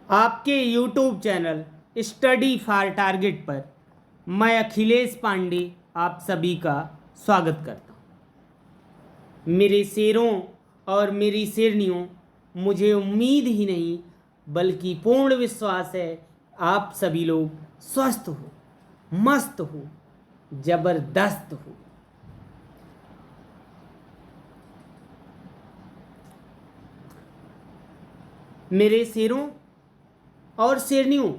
आपके YouTube channel study for target पर मैं अखिलेश पांडे आप सभी का स्वागत करता हूँ। मेरे शेरों और मेरी शेरनियों, मुझे उम्मीद ही नहीं बल्कि पूर्ण विश्वास है आप सभी लोग स्वस्थ हो, मस्त हो, ज़बरदस्त हो। मेरे शेरों और शेरनियों,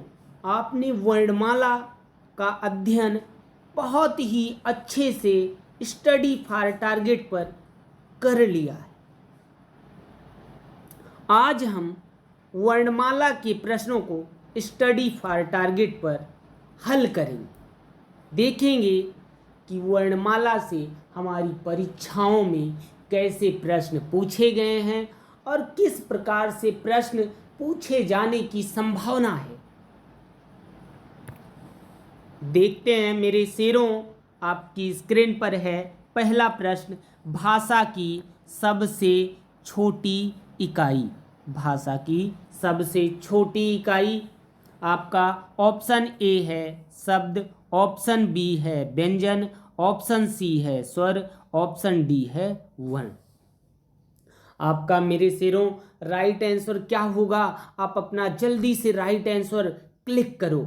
आपने वर्णमाला का अध्ययन बहुत ही अच्छे से स्टडी फॉर टारगेट पर कर लिया है। आज हम वर्णमाला के प्रश्नों को स्टडी फॉर टारगेट पर हल करेंगे। देखेंगे कि वर्णमाला से हमारी परीक्षाओं में कैसे प्रश्न पूछे गए हैं और किस प्रकार से प्रश्न पूछे जाने की संभावना है। देखते हैं मेरे शेरों, आपकी स्क्रीन पर है पहला प्रश्न, भाषा की सबसे छोटी इकाई। भाषा की सबसे छोटी इकाई आपका ऑप्शन ए है शब्द, ऑप्शन बी है व्यंजन, ऑप्शन सी है स्वर, ऑप्शन डी है वर्ण। आपका मेरे शेरों राइट आंसर क्या होगा? आप अपना जल्दी से राइट आंसर क्लिक करो।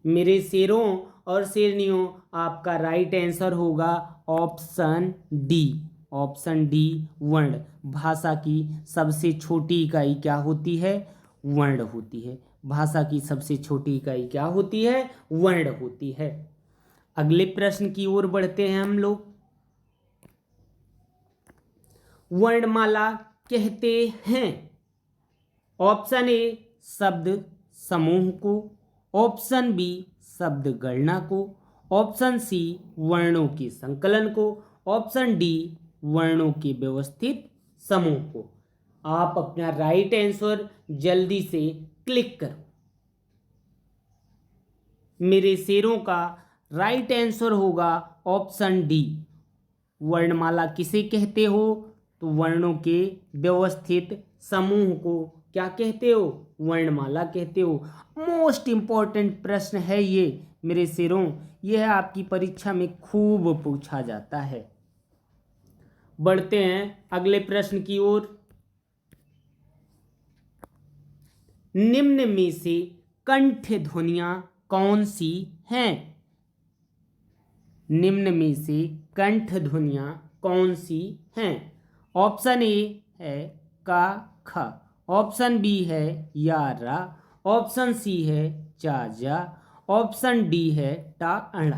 मेरे शेरों और शेरनियों, आपका राइट आंसर होगा ऑप्शन डी। ऑप्शन डी वर्ण। भाषा की सबसे छोटी इकाई क्या होती है? वर्ण होती है। भाषा की सबसे छोटी इकाई क्या होती है? वर्ण होती है। अगले प्रश्न की ओर बढ़ते हैं हम लोग। वर्णमाला कहते हैं ऑप्शन ए शब्द समूह को, ऑप्शन बी शब्द गणना को, ऑप्शन सी वर्णों के संकलन को, ऑप्शन डी वर्णों के व्यवस्थित समूह को। आप अपना राइट आंसर जल्दी से क्लिक करो। मेरे शेरों का राइट आंसर होगा ऑप्शन डी। वर्णमाला किसे कहते हो? तो वर्णों के व्यवस्थित समूह को क्या कहते हो? वर्णमाला कहते हो। मोस्ट इंपॉर्टेंट प्रश्न है ये मेरे शेरों, यह आपकी परीक्षा में खूब पूछा जाता है। बढ़ते हैं अगले प्रश्न की ओर। निम्न में से कंठ ध्वनियां कौन सी हैं? निम्न में से कंठ ध्वनियां कौन सी हैं? ऑप्शन ए है का ख, ऑप्शन बी है या रा, ऑप्शन सी है चा जा, ऑप्शन डी है टा अड़ा।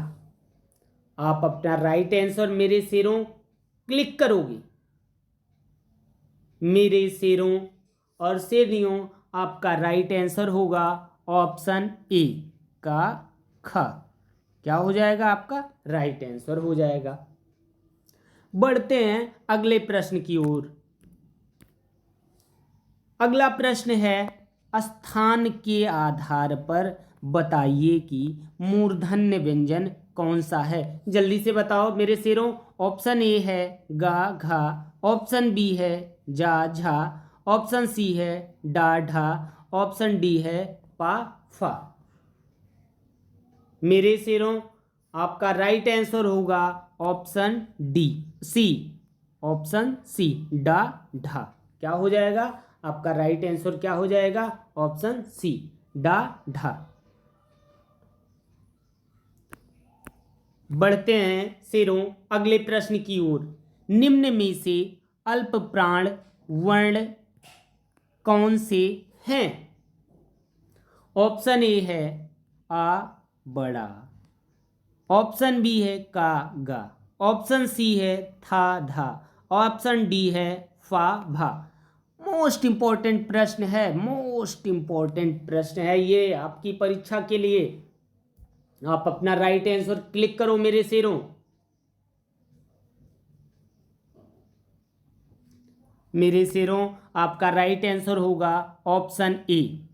आप अपना राइट आंसर मेरे शेरों क्लिक करोगे। मेरे शेरों और शेरनियों, आपका राइट आंसर होगा ऑप्शन ए का ख। क्या हो जाएगा? आपका राइट आंसर हो जाएगा। बढ़ते हैं अगले प्रश्न की ओर। अगला प्रश्न है स्थान के आधार पर बताइए कि मूर्धन्य व्यंजन कौन सा है। जल्दी से बताओ मेरे शेरों। ऑप्शन ए है गा घा, ऑप्शन बी है जा झा, ऑप्शन सी है डा ढा, ऑप्शन डी है पा फा। मेरे शेरों, आपका राइट आंसर होगा option D C. Option C डा ढा। क्या हो जाएगा? आपका राइट आंसर क्या हो जाएगा? ऑप्शन सी डा ढा। बढ़ते हैं शेरों अगले प्रश्न की ओर। निम्न में से अल्प प्राण वर्ण कौन से हैं? ऑप्शन ए है आ बड़ा, ऑप्शन बी है का गा, ऑप्शन सी है था धा, ऑप्शन डी है फा भा। मोस्ट इंपॉर्टेंट प्रश्न है, मोस्ट इंपॉर्टेंट प्रश्न है ये आपकी परीक्षा के लिए। आप अपना राइट आंसर क्लिक करो मेरे शेरों। मेरे शेरों, आपका राइट आंसर होगा ऑप्शन ए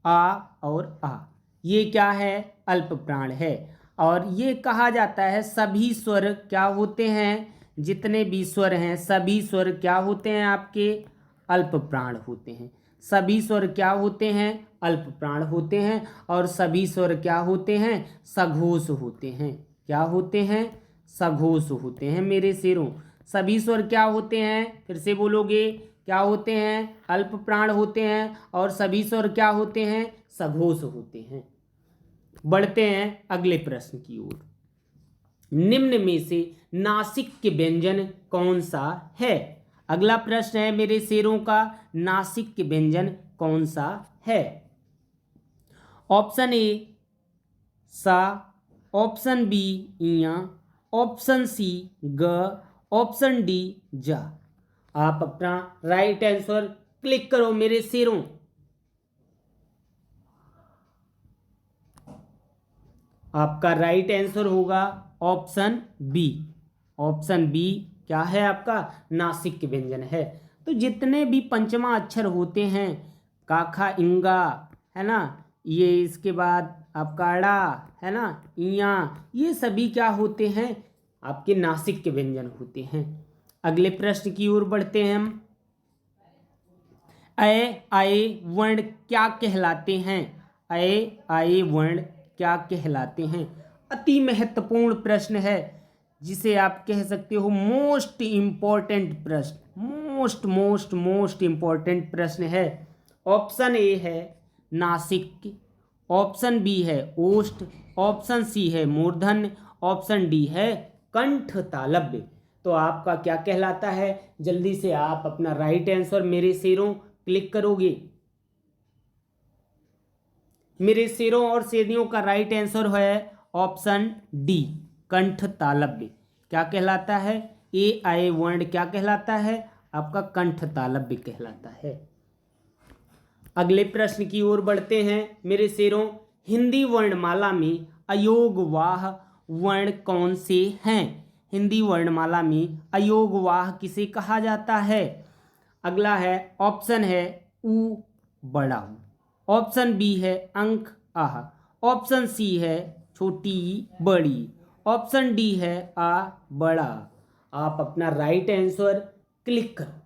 आ और आ। ये क्या है? अल्प प्राण है। और ये कहा जाता है सभी स्वर क्या होते हैं? जितने भी स्वर हैं सभी स्वर क्या होते हैं? आपके अल्प प्राण होते हैं। सभी स्वर क्या होते हैं? अल्प प्राण होते हैं। और सभी स्वर क्या होते हैं? सघोष होते हैं। क्या होते हैं? सघोष होते हैं मेरे शेरों। सभी स्वर क्या होते हैं? फिर से बोलोगे, क्या होते हैं? अल्प प्राण होते हैं। और सभी स्वर क्या होते हैं? सघोष होते हैं। बढ़ते हैं अगले प्रश्न की ओर। निम्न में से नासिक के व्यंजन कौन सा है? अगला प्रश्न है मेरे शेरों का, नासिक के व्यंजन कौन सा है? ऑप्शन ए सा, ऑप्शन बी इया, ऑप्शन सी ग, ऑप्शन डी जा। आप अपना राइट आंसर क्लिक करो मेरे शेरों। आपका राइट आंसर होगा ऑप्शन बी। ऑप्शन बी क्या है आपका? नासिक के व्यंजन है। तो जितने भी पंचमा अक्षर होते हैं, काखा इंगा है ना, ये इसके बाद आपका अड़ा है ना, इया, ये सभी क्या होते हैं? आपके नासिक के व्यंजन होते हैं। अगले प्रश्न की ओर बढ़ते हैं हम। अ आए वर्ण क्या कहलाते हैं? अ आए वर्ण क्या कहलाते हैं? अति महत्वपूर्ण प्रश्न है, जिसे आप कह सकते हो मोस्ट इम्पॉर्टेंट प्रश्न। मोस्ट मोस्ट मोस्ट इम्पॉर्टेंट प्रश्न है। ऑप्शन ए है नासिक, ऑप्शन बी है ओष्ठ, ऑप्शन सी है मूर्धन्य, ऑप्शन डी है कंठ तालव्य। तो आपका क्या कहलाता है? जल्दी से आप अपना राइट आंसर मेरे शेरों क्लिक करोगे। मेरे शेरों और शेरियों का राइट आंसर है ऑप्शन डी, कंठ तालव्य। क्या कहलाता है? ए आए वर्ण क्या कहलाता है? आपका कंठ तालव्य कहलाता है। अगले प्रश्न की ओर बढ़ते हैं मेरे शेरों। हिंदी वर्णमाला में अयोगवाह वर्ण कौन से हैं? हिंदी वर्णमाला में अयोगवाह किसे कहा जाता है? अगला है, ऑप्शन है उ बड़ा उ, ऑप्शन बी है अंक आह, ऑप्शन सी है छोटी बड़ी, ऑप्शन डी है आ बड़ा। आप अपना राइट आंसर क्लिक करो।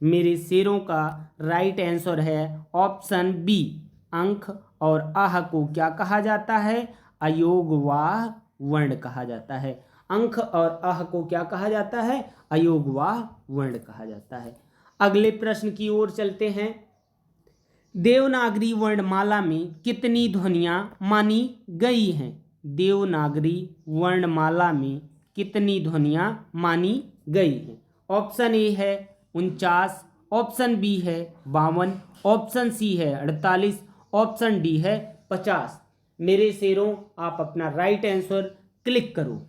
मेरे शेरों का राइट आंसर है ऑप्शन बी, अंक और आह को क्या कहा जाता है? अयोगवाह वर्ण कहा जाता है। अंक और आह को क्या कहा जाता है? अयोगवाह वर्ण कहा जाता है। अगले प्रश्न की ओर चलते हैं। देवनागरी वर्णमाला में कितनी ध्वनियाँ मानी गई हैं? देवनागरी वर्णमाला में कितनी ध्वनियाँ मानी गई हैं? ऑप्शन ए है 49, ऑप्शन बी है 52, ऑप्शन सी है 48, ऑप्शन डी है 50। मेरे शेरों आप अपना राइट आंसर क्लिक करो।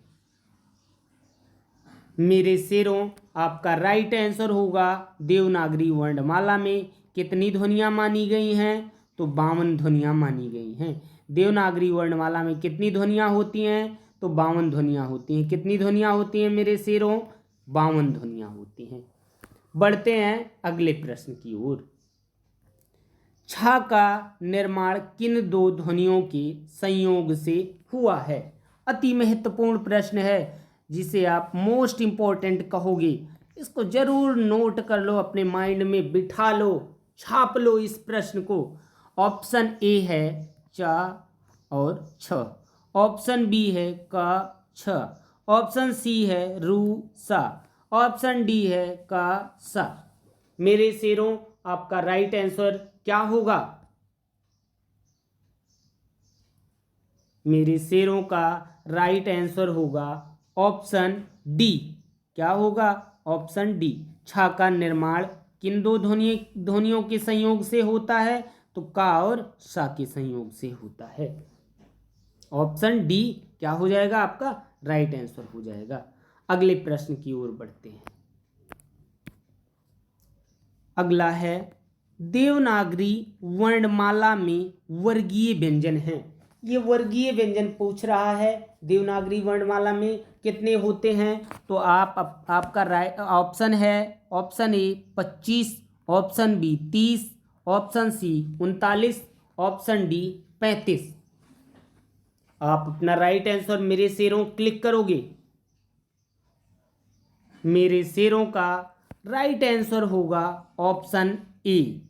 मेरे शेरों आपका राइट आंसर होगा देवनागरी वर्णमाला में कितनी ध्वनियाँ मानी गई हैं? तो 52 ध्वनियाँ मानी गई हैं। देवनागरी वर्णमाला में कितनी ध्वनियाँ होती हैं? तो 52 ध्वनियाँ होती हैं। कितनी ध्वनियाँ होती हैं मेरे शेरों? 52 ध्वनियाँ होती हैं। बढ़ते हैं अगले प्रश्न की ओर। छ का निर्माण किन दो ध्वनियों के संयोग से हुआ है? अति महत्वपूर्ण प्रश्न है, जिसे आप मोस्ट इम्पोर्टेंट कहोगे। इसको जरूर नोट कर लो, अपने माइंड में बिठा लो, छाप लो इस प्रश्न को। ऑप्शन ए है चा और छ, ऑप्शन बी है का छ, ऑप्शन सी है रू सा, ऑप्शन डी है का सा। मेरे शेरों आपका राइट आंसर क्या होगा? मेरे शेरों का राइट आंसर होगा ऑप्शन डी। क्या होगा? Option D. छ का निर्माण किन दो ध्वनियों के संयोग से होता है? तो का और सा के संयोग से होता है। ऑप्शन डी क्या हो जाएगा? आपका राइट आंसर हो जाएगा। अगले प्रश्न की ओर बढ़ते हैं। अगला है, देवनागरी वर्णमाला में वर्गीय व्यंजन हैं। ये वर्गीय व्यंजन पूछ रहा है। देवनागरी वर्णमाला में कितने होते हैं? तो आपका राइट ऑप्शन है option A 25, option B 30, option C 39, option D 35। आप अपना राइट आंसर मेरे शेरों क्लिक करोगे। मेरे शेरों का राइट आंसर होगा ऑप्शन ए।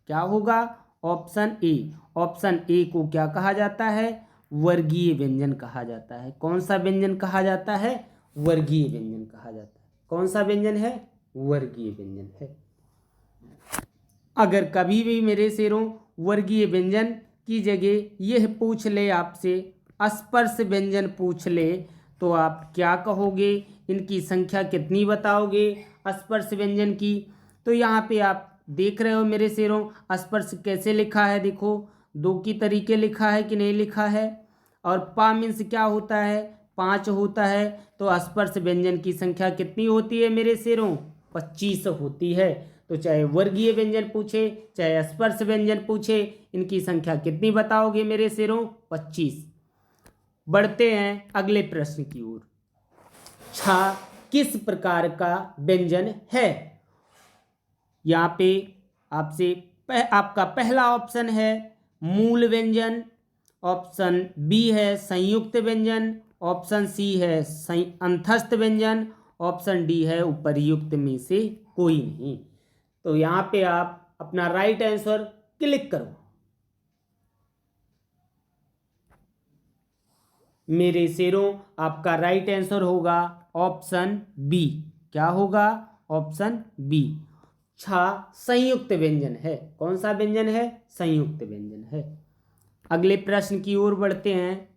क्या होगा? Option A. ऑप्शन ए को क्या कहा जाता है? वर्गीय व्यंजन कहा जाता है। कौन सा व्यंजन कहा जाता है? वर्गीय व्यंजन कहा जाता है। कौन सा व्यंजन है? वर्गीय व्यंजन है। अगर कभी भी मेरे शेरों वर्गीय व्यंजन की जगह यह पूछ ले आपसे, स्पर्श व्यंजन पूछ ले, तो आप क्या कहोगे? इनकी संख्या कितनी बताओगे स्पर्श व्यंजन की? तो यहाँ पे आप देख रहे हो मेरे शेरों, स्पर्श कैसे लिखा है। देखो, दो की तरीके लिखा है कि नहीं लिखा है। और पा मीन्स क्या होता है? 5 होता है। तो स्पर्श व्यंजन की संख्या कितनी होती है मेरे शेरों? 25 होती है। तो चाहे वर्गीय व्यंजन पूछे, चाहे स्पर्श व्यंजन पूछे, इनकी संख्या कितनी बताओगे मेरे शेरों? 25। बढ़ते हैं अगले प्रश्न की ओर। छा किस प्रकार का व्यंजन है? यहाँ पे आपसे आपका पहला ऑप्शन है मूल व्यंजन, ऑप्शन बी है संयुक्त व्यंजन, ऑप्शन सी है अंतस्थ व्यंजन, ऑप्शन डी है उपर्युक्त में से कोई नहीं। तो यहाँ पे आप अपना राइट आंसर क्लिक करो। मेरे शेरों, आपका राइट आंसर होगा ऑप्शन बी। क्या होगा? Option B. छा संयुक्त व्यंजन है। कौन सा व्यंजन है? संयुक्त व्यंजन है। अगले प्रश्न की ओर बढ़ते हैं।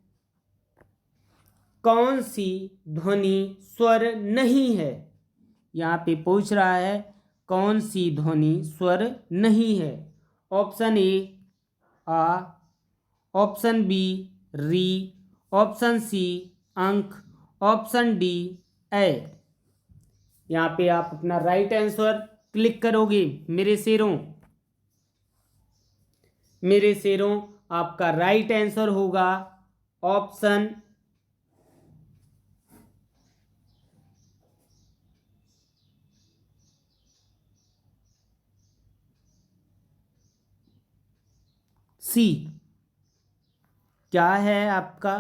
कौन सी ध्वनि स्वर नहीं है? यहाँ पे पूछ रहा है कौन सी ध्वनि स्वर नहीं है। ऑप्शन ए आ, ऑप्शन बी री, ऑप्शन सी अंक, ऑप्शन डी ए। यहाँ पे आप अपना राइट आंसर क्लिक करोगे मेरे शेरों। मेरे शेरों, आपका राइट आंसर होगा ऑप्शन सी। क्या है आपका?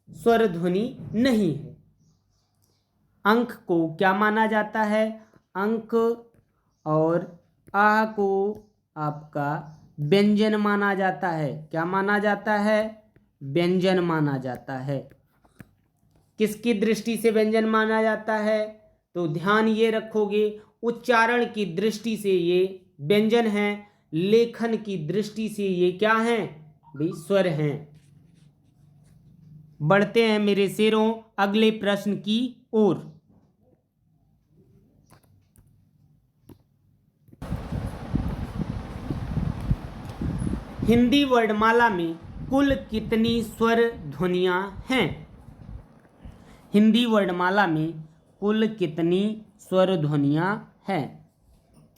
स्वर ध्वनि नहीं है। अंक को क्या माना जाता है? अंक और आ को आपका व्यंजन माना जाता है। क्या माना जाता है? व्यंजन माना जाता है। किसकी दृष्टि से व्यंजन माना जाता है? तो ध्यान ये रखोगे, उच्चारण की दृष्टि से ये व्यंजन है, लेखन की दृष्टि से ये क्या हैं? भी स्वर हैं। बढ़ते हैं मेरे शेरों अगले प्रश्न की ओर। हिंदी वर्णमाला में कुल कितनी स्वर ध्वनियां हैं? हिंदी वर्णमाला में कुल कितनी स्वर ध्वनियां हैं?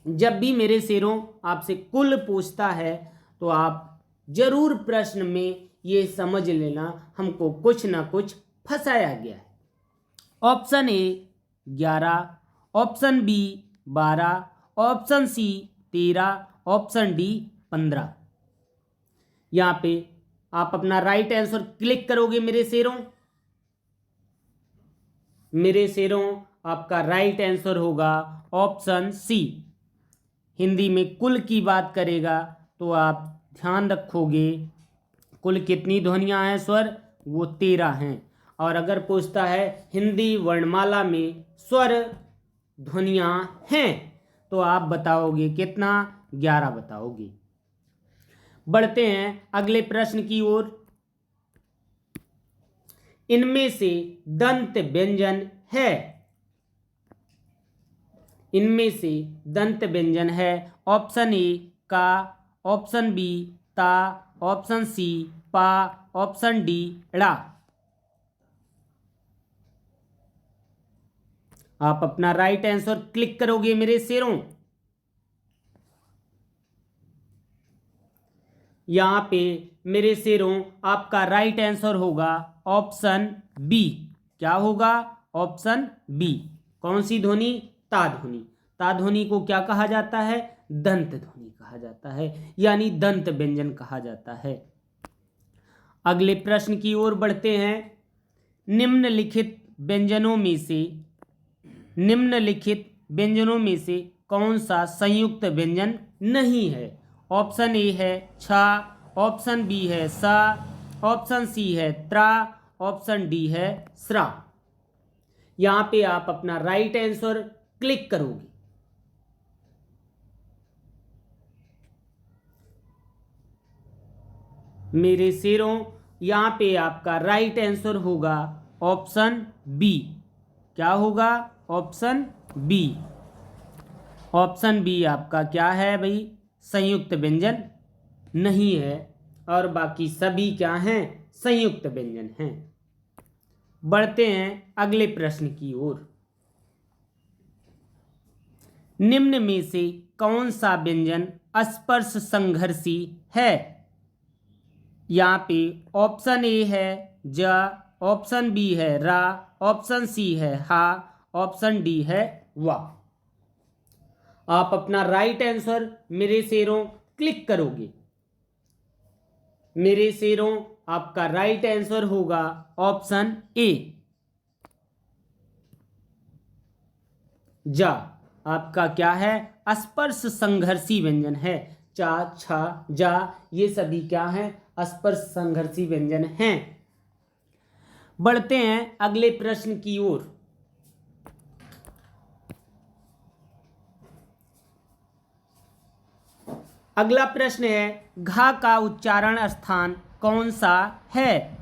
जब भी मेरे शेरों आपसे कुल पूछता है तो आप जरूर प्रश्न में ये समझ लेना हमको कुछ ना कुछ फंसाया गया है। Option A 11, option B 12, option C 13, option D 15। यहाँ पे आप अपना राइट आंसर क्लिक करोगे मेरे शेरों। मेरे शेरों, आपका राइट आंसर होगा ऑप्शन सी। हिंदी में कुल की बात करेगा तो आप ध्यान रखोगे कुल कितनी ध्वनियां हैं स्वर? वो 13 हैं। और अगर पूछता है हिंदी वर्णमाला में स्वर ध्वनियां हैं तो आप बताओगे कितना? 11 बताओगे। बढ़ते हैं अगले प्रश्न की ओर। इनमें से दंत व्यंजन है। इनमें से दंत व्यंजन है। ऑप्शन ए का, ऑप्शन बी ता, ऑप्शन सी पा, ऑप्शन डी ड़ा। आप अपना राइट आंसर क्लिक करोगे मेरे शेरों। यहां पे मेरे शेरों आपका राइट आंसर होगा ऑप्शन बी। क्या होगा? Option B. कौन सी ध्वनि? ता ध्वनि। ता ध्वनि को क्या कहा जाता है? दंत ध्वनि कहा जाता है, यानी दंत व्यंजन कहा जाता है। अगले प्रश्न की ओर बढ़ते हैं। निम्नलिखित व्यंजनों में से कौन सा संयुक्त व्यंजन नहीं है? ऑप्शन ए है छ, ऑप्शन बी है सा, ऑप्शन सी है त्रा, ऑप्शन डी है स्रा। यहां पे आप अपना राइट आंसर क्लिक करोगे। मेरे शेरों, यहां पे आपका राइट आंसर होगा ऑप्शन बी। क्या होगा? Option B. ऑप्शन बी आपका क्या है भाई? संयुक्त व्यंजन नहीं है, और बाकी सभी क्या हैं? संयुक्त व्यंजन हैं। बढ़ते हैं अगले प्रश्न की ओर। निम्न में से कौन सा व्यंजन स्पर्श संघर्षी है? यहाँ पे ऑप्शन ए है ज, ऑप्शन बी है रा, ऑप्शन सी है हा, ऑप्शन डी है वा। आप अपना राइट आंसर मेरे शेरों क्लिक करोगे। मेरे शेरों, आपका राइट आंसर होगा ऑप्शन ए जा। आपका क्या है? स्पर्श संघर्षी व्यंजन है। चा, छा, जा, ये सभी क्या हैं? स्पर्श संघर्षी व्यंजन हैं। बढ़ते हैं अगले प्रश्न की ओर। अगला प्रश्न है, घा का उच्चारण स्थान कौन सा है?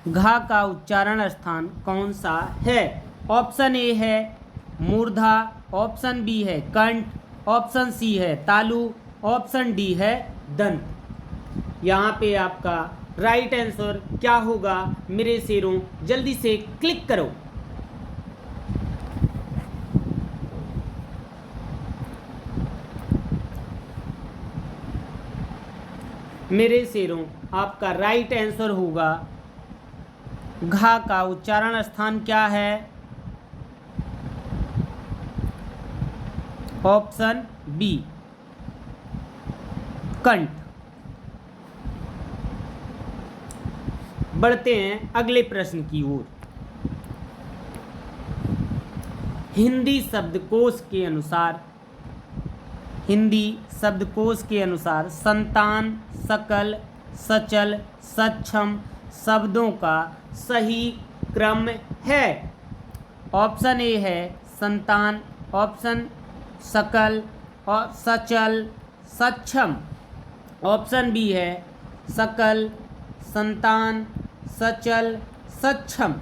घा का उच्चारण स्थान कौन सा है? ऑप्शन ए है मूर्धा, ऑप्शन बी है कंठ, ऑप्शन सी है तालु, ऑप्शन डी है दंत। यहाँ पे आपका राइट आंसर क्या होगा? मेरे शेरों, जल्दी से क्लिक करो। मेरे शेरों, आपका राइट आंसर होगा, घा का उच्चारण स्थान क्या है? ऑप्शन बी कंठ। बढ़ते हैं अगले प्रश्न की ओर। हिंदी शब्दकोश के अनुसार संतान, सकल, सचल, सक्षम शब्दों का सही क्रम है। ऑप्शन ए है संतान, ऑप्शन सकल और सचल, सक्षम, ऑप्शन बी है सकल, संतान, सचल, सक्षम,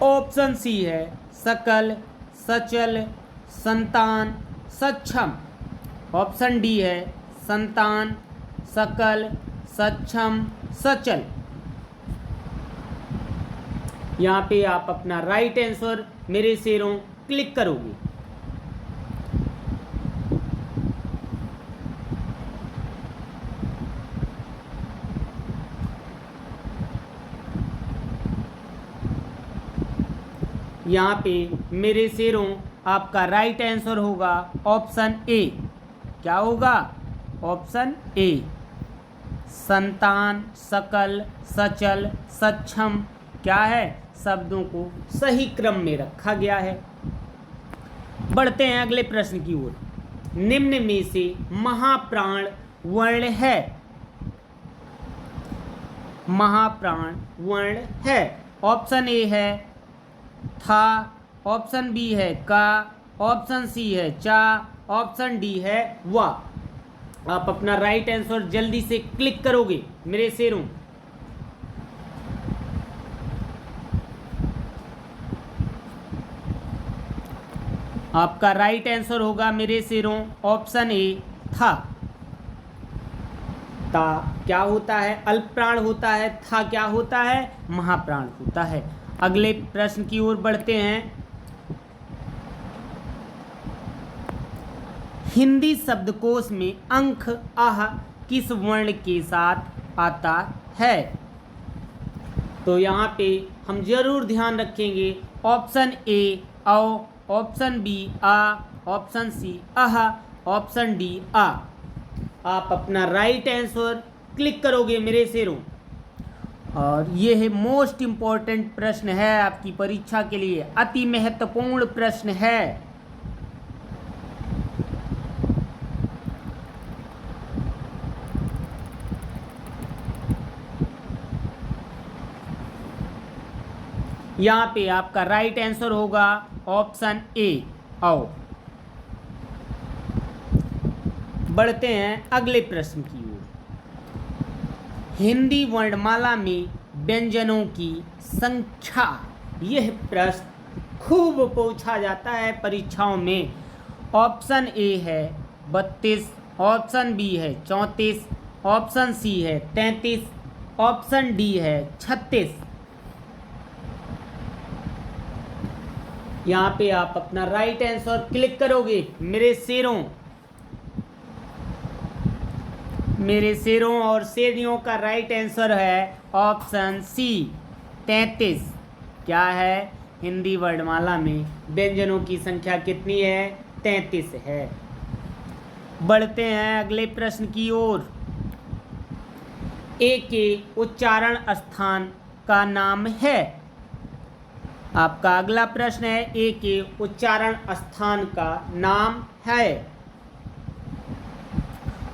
ऑप्शन सी है सकल, सचल, संतान, सक्षम, ऑप्शन डी है संतान, सकल, सक्षम, सचल। यहाँ पे आप अपना राइट आंसर मेरे शेरों क्लिक करोगे। यहाँ पे मेरे शेरों, आपका राइट आंसर होगा ऑप्शन ए। क्या होगा? ऑप्शन ए संतान, सकल, सचल, सक्षम क्या है? शब्दों को सही क्रम में रखा गया है। बढ़ते हैं अगले प्रश्न की ओर। निम्न में से महाप्राण वर्ण है? महाप्राण वर्ण है। ऑप्शन ए है था, ऑप्शन बी है का, ऑप्शन सी है चा, ऑप्शन डी है वा। आप अपना राइट आंसर जल्दी से क्लिक करोगे मेरे शेरों। आपका राइट आंसर होगा मेरे शेरों ऑप्शन ए था। ता क्या होता है? अल्प प्राण होता है। था क्या होता है? महाप्राण होता है। अगले प्रश्न की ओर बढ़ते हैं। हिंदी शब्दकोश में अंक आह किस वर्ण के साथ आता है? तो यहाँ पे हम जरूर ध्यान रखेंगे। ऑप्शन ए औ, ऑप्शन बी आ, ऑप्शन सी आह, ऑप्शन डी आ। आप अपना राइट आंसर क्लिक करोगे मेरे शेरों। और ये है मोस्ट इम्पॉर्टेंट प्रश्न है आपकी परीक्षा के लिए, अति महत्वपूर्ण प्रश्न है। यहाँ पे आपका राइट आंसर होगा ऑप्शन ए। आओ बढ़ते हैं अगले प्रश्न की ओर। हिंदी वर्णमाला में व्यंजनों की संख्या, यह प्रश्न खूब पूछा जाता है परीक्षाओं में। ऑप्शन ए है 32, ऑप्शन बी है 34, ऑप्शन सी है 33, ऑप्शन डी है 36। यहाँ पे आप अपना राइट आंसर क्लिक करोगे। मेरे शेरों और शेरनियों का राइट आंसर है ऑप्शन सी 33। क्या है? हिंदी वर्णमाला में व्यंजनों की संख्या कितनी है? 33 है। बढ़ते हैं अगले प्रश्न की ओर। ए के उच्चारण स्थान का नाम है। आपका अगला प्रश्न है ए के उच्चारण स्थान का नाम है।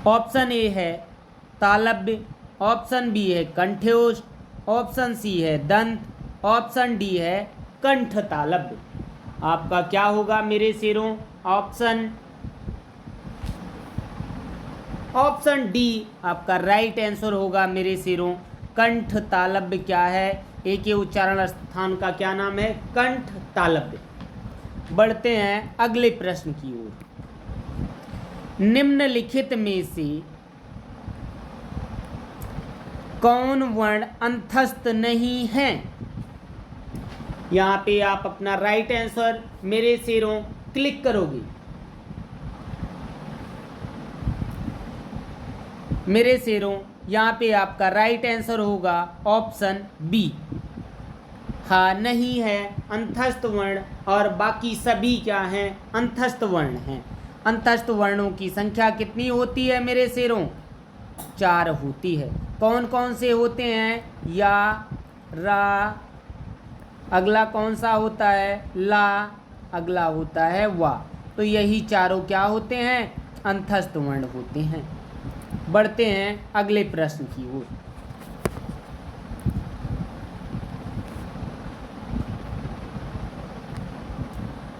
ऑप्शन ए है तालव्य, ऑप्शन बी है कंठ्योष्ठ, ऑप्शन सी है दंत, ऑप्शन डी है कंठ तालव्य। आपका क्या होगा मेरे शेरों? ऑप्शन डी आपका राइट आंसर होगा मेरे शेरों। कंठ तालव्य क्या है? ए के उच्चारण स्थान का क्या नाम है? कंठ तालव्य। बढ़ते हैं अगले प्रश्न की ओर। निम्नलिखित में से कौन वर्ण अंतस्थ नहीं है? यहाँ पे आप अपना राइट आंसर मेरे शेरों क्लिक करोगे। मेरे शेरों यहाँ पे आपका राइट आंसर होगा ऑप्शन बी। हाँ नहीं है अंतस्थ वर्ण, और बाकी सभी क्या हैं? अंतस्थ वर्ण हैं। अंतस्थ वर्णों की संख्या कितनी होती है मेरे शेरों? 4 होती है। कौन कौन से होते हैं? या, रा, अगला कौन सा होता है? ला, अगला होता है वा। तो यही चारों क्या होते हैं? अंतस्थ वर्ण होते हैं। बढ़ते हैं अगले प्रश्न की ओर।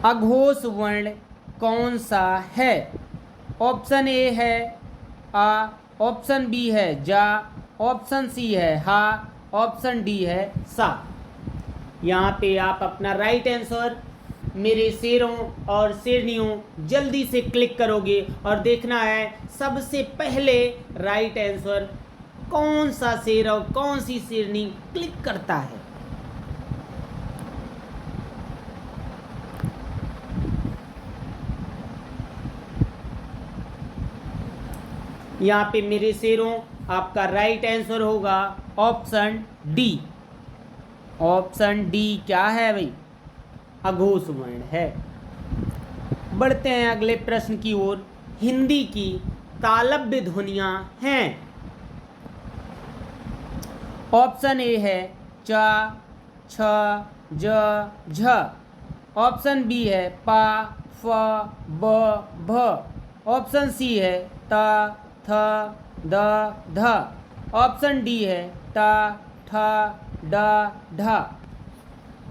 अघोष वर्ण कौन सा है? ऑप्शन ए है आ, ऑप्शन बी है जा, ऑप्शन सी है हा, ऑप्शन डी है सा। यहाँ पे आप अपना राइट आंसर मेरे शेरों और शेरनियों जल्दी से क्लिक करोगे और देखना है सबसे पहले राइट आंसर कौन सा शेर और कौन सी शेरनी क्लिक करता है। यहाँ पे मेरे शेरों आपका राइट आंसर होगा ऑप्शन डी। ऑप्शन डी क्या है भाई? अघोष वर्ण है। बढ़ते हैं अगले प्रश्न की ओर। हिंदी की तालव्य ध्वनियां हैं। ऑप्शन ए है च, छ, ज, झ, ऑप्शन बी है पा, फ, ब, भ, ऑप्शन सी है ता, थ, द, ध, ऑप्शन डी है टा, ठ, ड, ढ।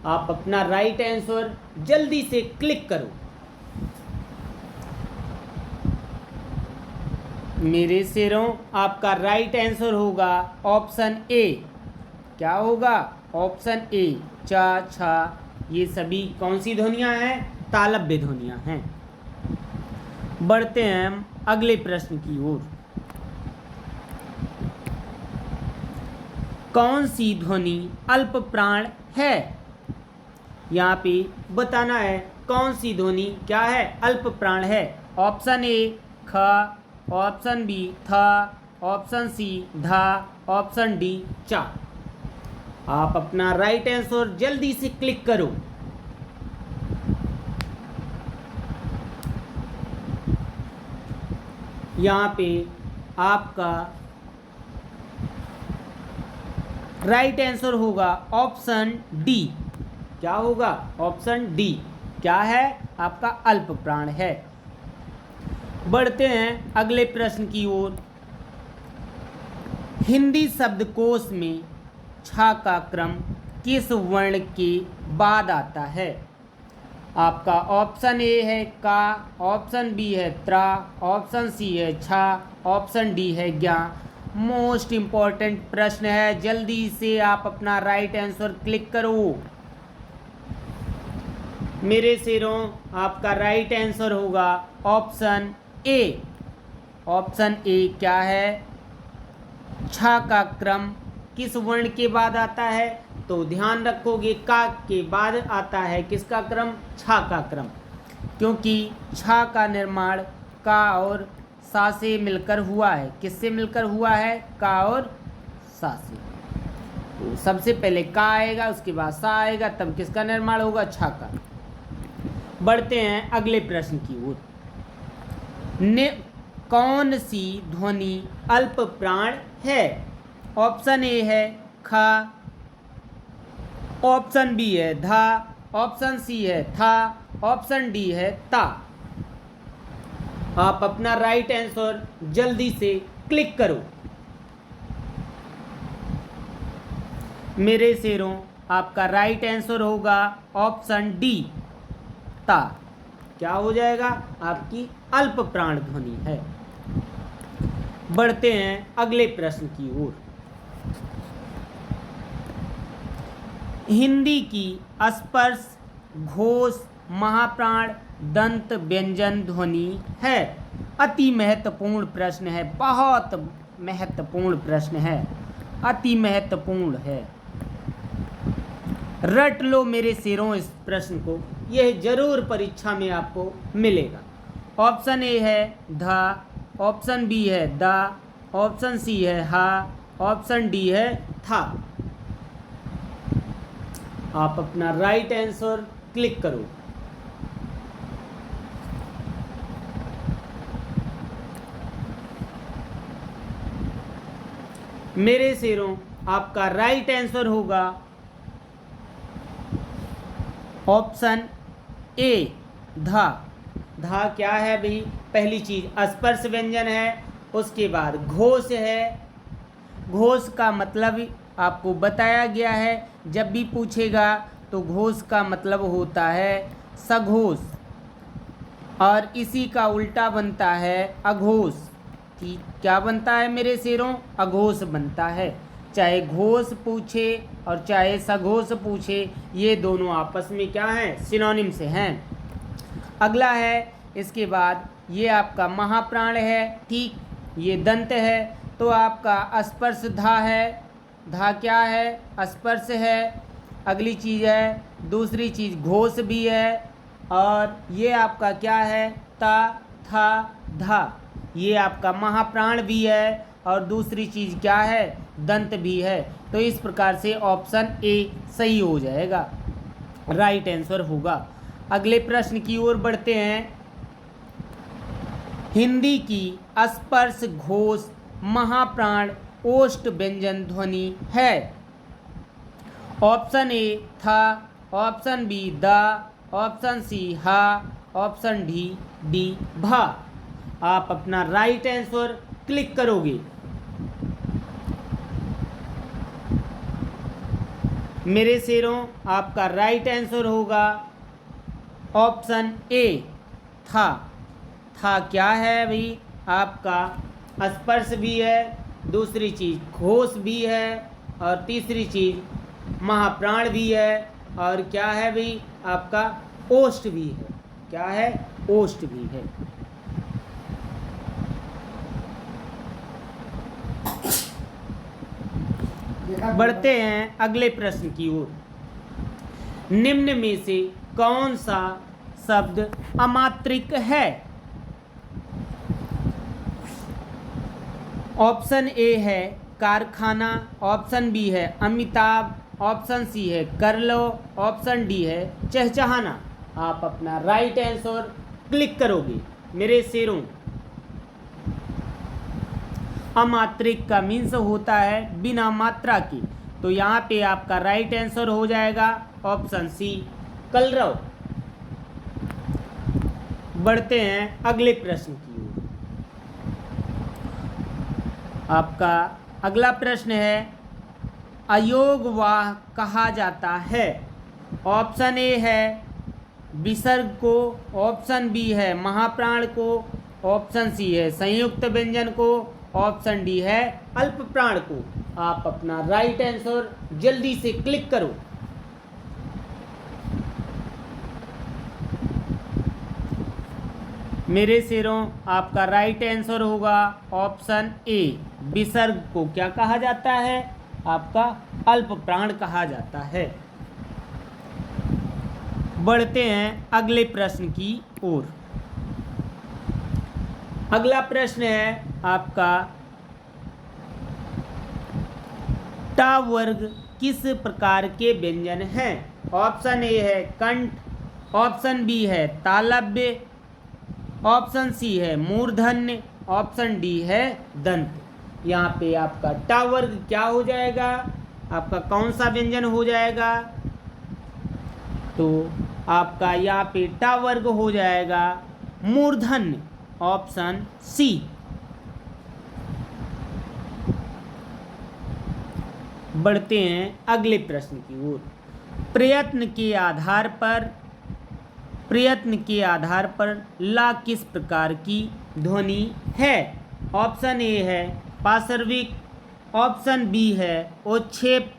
आप अपना राइट आंसर जल्दी से क्लिक करो। मेरे शेरों आपका राइट आंसर होगा ऑप्शन ए। क्या होगा? ऑप्शन ए चा, छा, ये सभी कौन सी ध्वनियां हैं? तालव्य ध्वनियां हैं। बढ़ते हैं हम अगले प्रश्न की ओर। कौन सी ध्वनि अल्प प्राण है? यहाँ पे बताना है कौन सी ध्वनि क्या है? अल्प प्राण है। ऑप्शन ए ख, ऑप्शन बी थ, ऑप्शन सी धा, ऑप्शन डी चा। आप अपना राइट आंसर जल्दी से क्लिक करो। यहाँ पे आपका राइट आंसर होगा ऑप्शन डी। क्या होगा? ऑप्शन डी क्या है? आपका अल्प प्राण है। बढ़ते हैं अगले प्रश्न की ओर। हिंदी शब्दकोश में छा का क्रम किस वर्ण के बाद आता है? आपका ऑप्शन ए है का, ऑप्शन बी है त्रा, ऑप्शन सी है छा, ऑप्शन डी है ज्ञा। मोस्ट इम्पॉर्टेंट प्रश्न है, जल्दी से आप अपना राइट आंसर क्लिक करो। मेरे शेरों, आपका राइट आंसर होगा ऑप्शन ए। ऑप्शन ए क्या है? छा का क्रम किस वर्ण के बाद आता है? तो ध्यान रखोगे, का के बाद आता है किसका क्रम? छा का क्रम, क्योंकि छा का निर्माण का और सा से मिलकर हुआ है। किससे मिलकर हुआ है? का और सा से। तो सबसे पहले का आएगा, उसके बाद सा आएगा, तब किसका निर्माण होगा? छा का। बढ़ते हैं अगले प्रश्न की ओर। कौन सी ध्वनि अल्प प्राण है? ऑप्शन ए है खा, ऑप्शन बी है धा, ऑप्शन सी है था, ऑप्शन डी है ता। आप अपना राइट आंसर जल्दी से क्लिक करो। मेरे शेरों, आपका राइट आंसर होगा ऑप्शन डी ता। क्या हो जाएगा? आपकी अल्प प्राण ध्वनि है। बढ़ते हैं अगले प्रश्न की ओर। हिंदी की स्पर्श, घोष, महाप्राण, दंत, व्यंजन ध्वनि है। अति महत्वपूर्ण प्रश्न है, बहुत महत्वपूर्ण प्रश्न है, अति महत्वपूर्ण है। रट लो मेरे शेरों इस प्रश्न को, यह जरूर परीक्षा में आपको मिलेगा। ऑप्शन ए है धा, ऑप्शन बी है दा, ऑप्शन सी है हा, ऑप्शन डी है था। आप अपना राइट आंसर क्लिक करो। मेरे शेरों, आपका राइट आंसर होगा ऑप्शन ए धा। धा क्या है भाई? पहली चीज स्पर्श व्यंजन है, उसके बाद घोष है। घोष का मतलब आपको बताया गया है, जब भी पूछेगा तो घोष का मतलब होता है सघोष, और इसी का उल्टा बनता है अघोष। ठीक, क्या बनता है मेरे शेरों? अघोष बनता है। चाहे घोष पूछे और चाहे सघोष पूछे, ये दोनों आपस में क्या हैं? सिनोनिम से हैं। अगला है, इसके बाद ये आपका महाप्राण है। ठीक, ये दंत है, तो आपका स्पर्श धा है। धा क्या है? स्पर्श है। अगली चीज़ है, दूसरी चीज़ घोष भी है, और ये आपका क्या है? ता, था, धा। ये आपका महाप्राण भी है, और दूसरी चीज़ क्या है? दंत भी है। तो इस प्रकार से ऑप्शन ए सही हो जाएगा, राइट आंसर होगा। अगले प्रश्न की ओर बढ़ते हैं। हिंदी की स्पर्श, घोष, महाप्राण, ओष्ठ व्यंजन ध्वनि है। ऑप्शन ए था, ऑप्शन बी दा, ऑप्शन सी हा, ऑप्शन डी भा। आप अपना राइट आंसर क्लिक करोगे। मेरे शेरों, आपका राइट आंसर होगा ऑप्शन ए था। था क्या है भाई? आपका स्पर्श भी है, दूसरी चीज़ घोष भी है, और तीसरी चीज़ महाप्राण भी है, और क्या है भाई? आपका ओष्ठ भी है। क्या है? ओष्ठ भी है। बढ़ते हैं अगले प्रश्न की ओर। निम्न में से कौन सा शब्द अमात्रिक है? ऑप्शन ए है कारखाना, ऑप्शन बी है अमिताभ, ऑप्शन सी है कर लो, ऑप्शन डी है चहचहाना। आप अपना राइट आंसर क्लिक करोगे। मेरे शेरों, अमात्रिक का मीन्स होता है बिना मात्रा की, तो यहाँ पे आपका राइट आंसर हो जाएगा ऑप्शन सी कलरव। बढ़ते हैं अगले प्रश्न की ओर। आपका अगला प्रश्न है, अयोगवाह कहा जाता है? ऑप्शन ए है विसर्ग को, ऑप्शन बी है महाप्राण को, ऑप्शन सी है संयुक्त व्यंजन को, ऑप्शन डी है अल्प प्राण को। आप अपना राइट आंसर जल्दी से क्लिक करो। मेरे शेरों, आपका राइट आंसर होगा ऑप्शन ए, विसर्ग को क्या कहा जाता है? आपका अल्प प्राण कहा जाता है। बढ़ते हैं अगले प्रश्न की ओर। अगला प्रश्न है आपका, टा वर्ग किस प्रकार के व्यंजन हैं? ऑप्शन ए है कंठ, ऑप्शन बी है तालव्य, ऑप्शन सी है मूर्धन्य, ऑप्शन डी है दंत। यहाँ पे आपका टा वर्ग क्या हो जाएगा? आपका कौन सा व्यंजन हो जाएगा? तो आपका यहाँ पे टा वर्ग हो जाएगा मूर्धन्य, ऑप्शन सी। बढ़ते हैं अगले प्रश्न की ओर। प्रयत्न के आधार पर ला किस प्रकार की ध्वनि है? ऑप्शन ए है पार्श्विक, ऑप्शन बी है उच्छेद,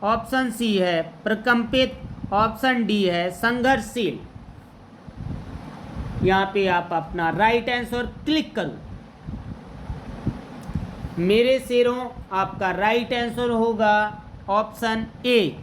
ऑप्शन सी है प्रकंपित, ऑप्शन डी है संघर्षशील। यहाँ पे आप अपना राइट आंसर क्लिक करो। मेरे शेरों, आपका राइट आंसर होगा ऑप्शन ए,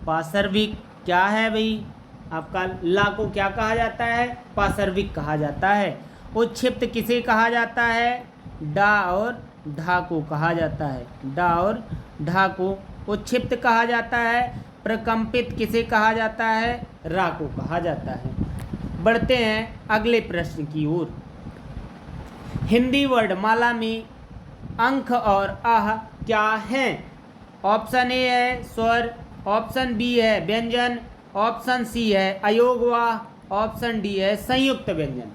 पार्श्विक। क्या है भाई? आपका ला को क्या कहा जाता है? पार्श्विक कहा जाता है। उच्छिप्त किसे कहा जाता है? डा और ढा को कहा जाता है। डा और ढा को उच्छिप्त कहा जाता है। प्रकंपित किसे कहा जाता है? रा को कहा जाता है। बढ़ते हैं अगले प्रश्न की ओर। हिंदी वर्णमाला में अंक और आह क्या हैं? ऑप्शन ए है स्वर, ऑप्शन बी है व्यंजन, ऑप्शन सी है अयोगवाह, ऑप्शन डी है संयुक्त व्यंजन।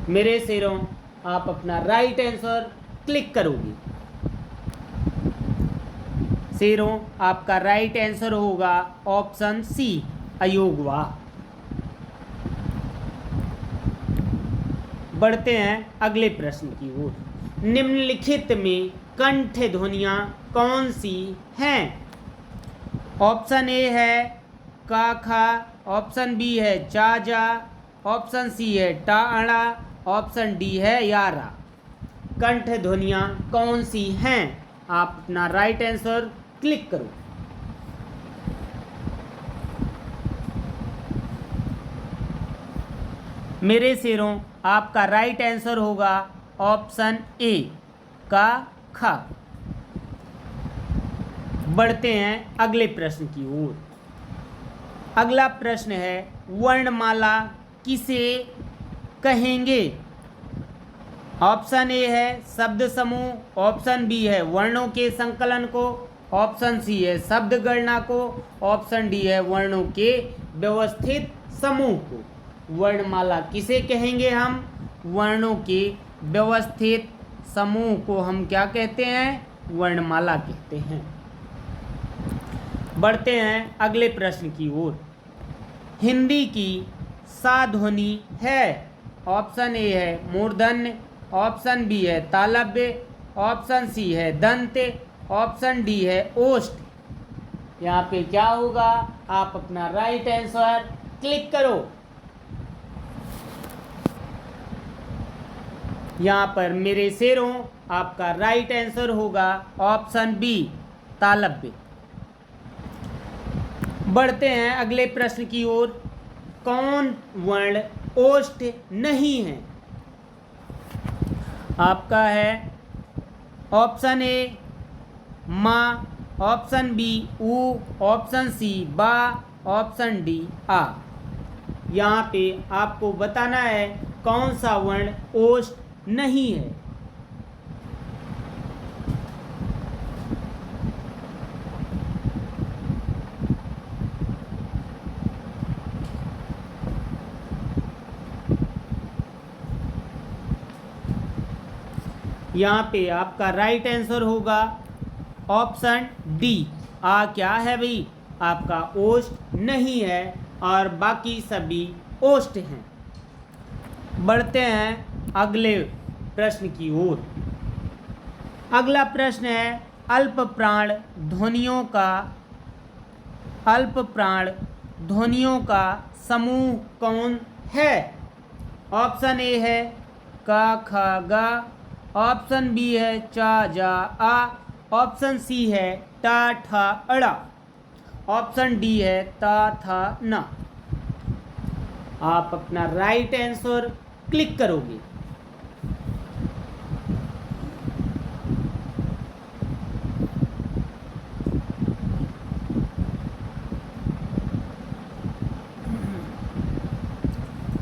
मेरे शेरों, आप अपना राइट आंसर क्लिक करोगे। शेरों, आपका राइट आंसर होगा ऑप्शन सी, अयोगवाह। बढ़ते हैं अगले प्रश्न की ओर। निम्नलिखित में कंठ ध्वनियाँ कौन सी हैं? ऑप्शन ए है का खा, ऑप्शन बी है चा जा, ऑप्शन सी है टा अड़ा, ऑप्शन डी है यारा। कंठ ध्वनियाँ कौन सी हैं? आप अपना राइट आंसर क्लिक करो। मेरे शेरों, आपका राइट आंसर होगा ऑप्शन ए, का खा। बढ़ते हैं अगले प्रश्न की ओर। अगला प्रश्न है, वर्णमाला किसे कहेंगे? ऑप्शन ए है शब्द समूह, ऑप्शन बी है वर्णों के संकलन को, ऑप्शन सी है शब्द गणना को, ऑप्शन डी है वर्णों के व्यवस्थित समूह को। वर्णमाला किसे कहेंगे हम? वर्णों के व्यवस्थित समूह को हम क्या कहते हैं? वर्णमाला कहते हैं। बढ़ते हैं अगले प्रश्न की ओर। हिंदी की सा ध्वनि है? ऑप्शन ए है मूर्धन्य, ऑप्शन बी है तालव्य, ऑप्शन सी है दंत, ऑप्शन डी है ओष्ठ। यहाँ पे क्या होगा? आप अपना राइट आंसर क्लिक करो। यहाँ पर मेरे शेरों, आपका राइट आंसर होगा ऑप्शन बी, तालव्य। बढ़ते हैं अगले प्रश्न की ओर। कौन वर्ण ओष्ठ नहीं है? आपका है ऑप्शन ए मा, ऑप्शन बी ऊ, ऑप्शन सी बा, ऑप्शन डी आ। यहाँ पे आपको बताना है कौन सा वर्ण ओष्ठ नहीं है। यहाँ पे आपका राइट आंसर होगा ऑप्शन डी, आ क्या है भाई, आपका ओष्ठ नहीं है और बाकी सभी ओष्ठ हैं। बढ़ते हैं अगले प्रश्न की ओर। अगला प्रश्न है अल्प प्राण ध्वनियों का समूह कौन है। ऑप्शन ए है का ख गा, ऑप्शन बी है चा जा आ, ऑप्शन सी है टा ठा अड़ा, ऑप्शन डी है ता था ना। आप अपना राइट आंसर क्लिक करोगे।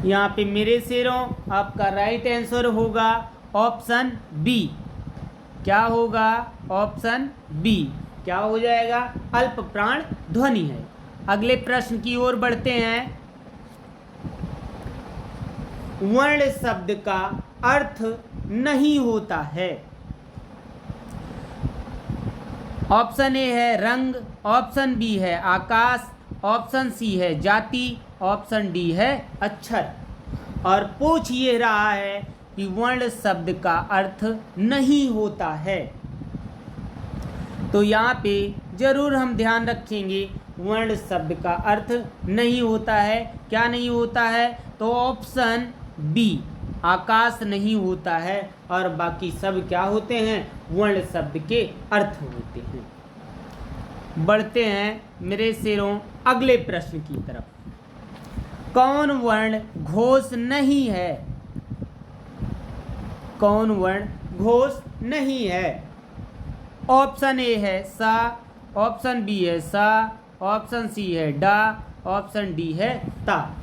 यहाँ पे मेरे शेरों आपका राइट आंसर होगा ऑप्शन बी। क्या होगा, ऑप्शन बी क्या हो जाएगा, अल्प प्राण ध्वनि है। अगले प्रश्न की ओर बढ़ते हैं। वर्ण शब्द का अर्थ नहीं होता है। ऑप्शन ए है रंग, ऑप्शन बी है आकाश, ऑप्शन सी है जाति, ऑप्शन डी है अक्षर। और पूछ ये रहा है कि वर्ण शब्द का अर्थ नहीं होता है। तो यहाँ पे जरूर हम ध्यान रखेंगे, वर्ण शब्द का अर्थ नहीं होता है। क्या नहीं होता है, तो ऑप्शन बी आकाश नहीं होता है और बाकी सब क्या होते हैं, वर्ण शब्द के अर्थ होते हैं। बढ़ते हैं मेरे शेरों अगले प्रश्न की तरफ। कौन वर्ण घोष नहीं है, कौन वर्ण घोष नहीं है। ऑप्शन ए है सा, ऑप्शन बी है सा, ऑप्शन सी है डा, ऑप्शन डी है ता।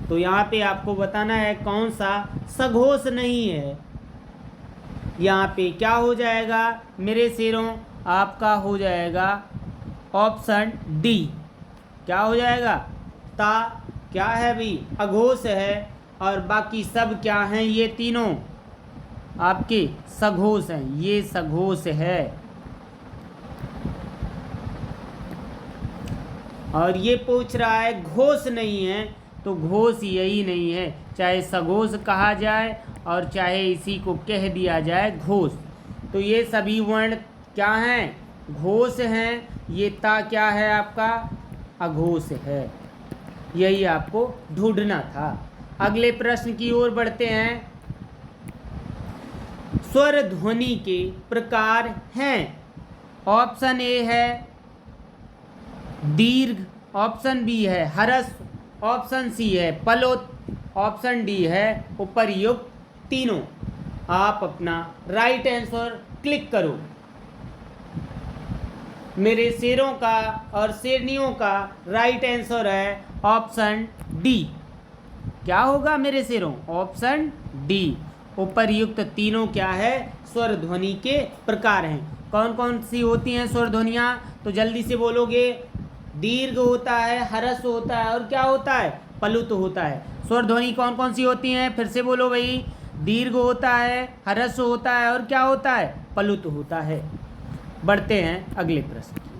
तो यहाँ पे आपको बताना है कौन सा सघोष नहीं है। यहाँ पे क्या हो जाएगा मेरे शेरों, आपका हो जाएगा ऑप्शन डी। क्या हो जाएगा, ता क्या है भाई, अघोष है और बाकी सब क्या हैं, ये तीनों आपके सघोष हैं, ये सघोष है। और ये पूछ रहा है घोष नहीं है, तो घोष यही नहीं है, चाहे सघोष कहा जाए और चाहे इसी को कह दिया जाए घोष। तो ये सभी वर्ण क्या हैं, घोष हैं। ये ता क्या है आपका, अघोष है। यही आपको ढूंढना था। अगले प्रश्न की ओर बढ़ते हैं। स्वर ध्वनि के प्रकार हैं। ऑप्शन ए है दीर्घ, ऑप्शन बी है हरस, ऑप्शन सी है पलोत, ऑप्शन डी है उपर्युक्त तीनों। आप अपना राइट आंसर क्लिक करो। मेरे शेरों का और शेरनियों का राइट आंसर है ऑप्शन डी। क्या होगा मेरे शेरों, ऑप्शन डी। उपर्युक्त तीनों क्या है, स्वर ध्वनि के प्रकार हैं। कौन कौन सी होती हैं स्वर ध्वनियाँ, तो जल्दी से बोलोगे। दीर्घ होता है, हरस होता है और क्या होता है, पलुत होता है। स्वर ध्वनि कौन कौन सी होती हैं, फिर से बोलो भाई। दीर्घ होता है, हरस होता है और क्या होता है, पलुत होता है। बढ़ते हैं अगले प्रश्न की।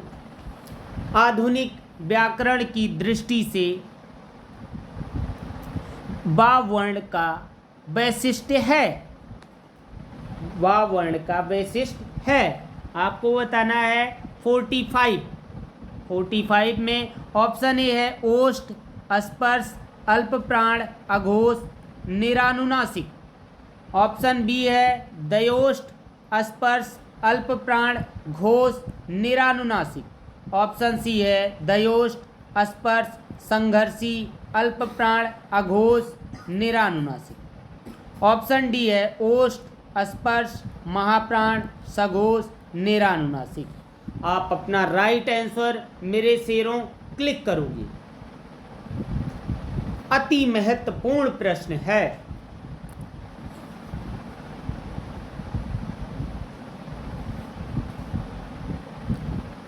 आधुनिक व्याकरण की दृष्टि से वा वर्ण का वैशिष्ट्य है, वा वर्ण का वैशिष्ट्य है। आपको बताना है 45 में ऑप्शन ए है ओष्ठ, स्पर्श, अल्प प्राण, अघोष, निरानुनासिक। ऑप्शन बी है दयोष्ठ, स्पर्श, अल्प प्राण, घोष, निरानुनासिक। ऑप्शन सी है दयोष्ठ, स्पर्श, संघर्षी, अल्प प्राण, अघोष, निरानुनासिक। ऑप्शन डी है ओष्ठ, स्पर्श, महाप्राण, सघोष, निरानुनासिक। आप अपना राइट आंसर मेरे शेरों क्लिक करोगे। अति महत्वपूर्ण प्रश्न है।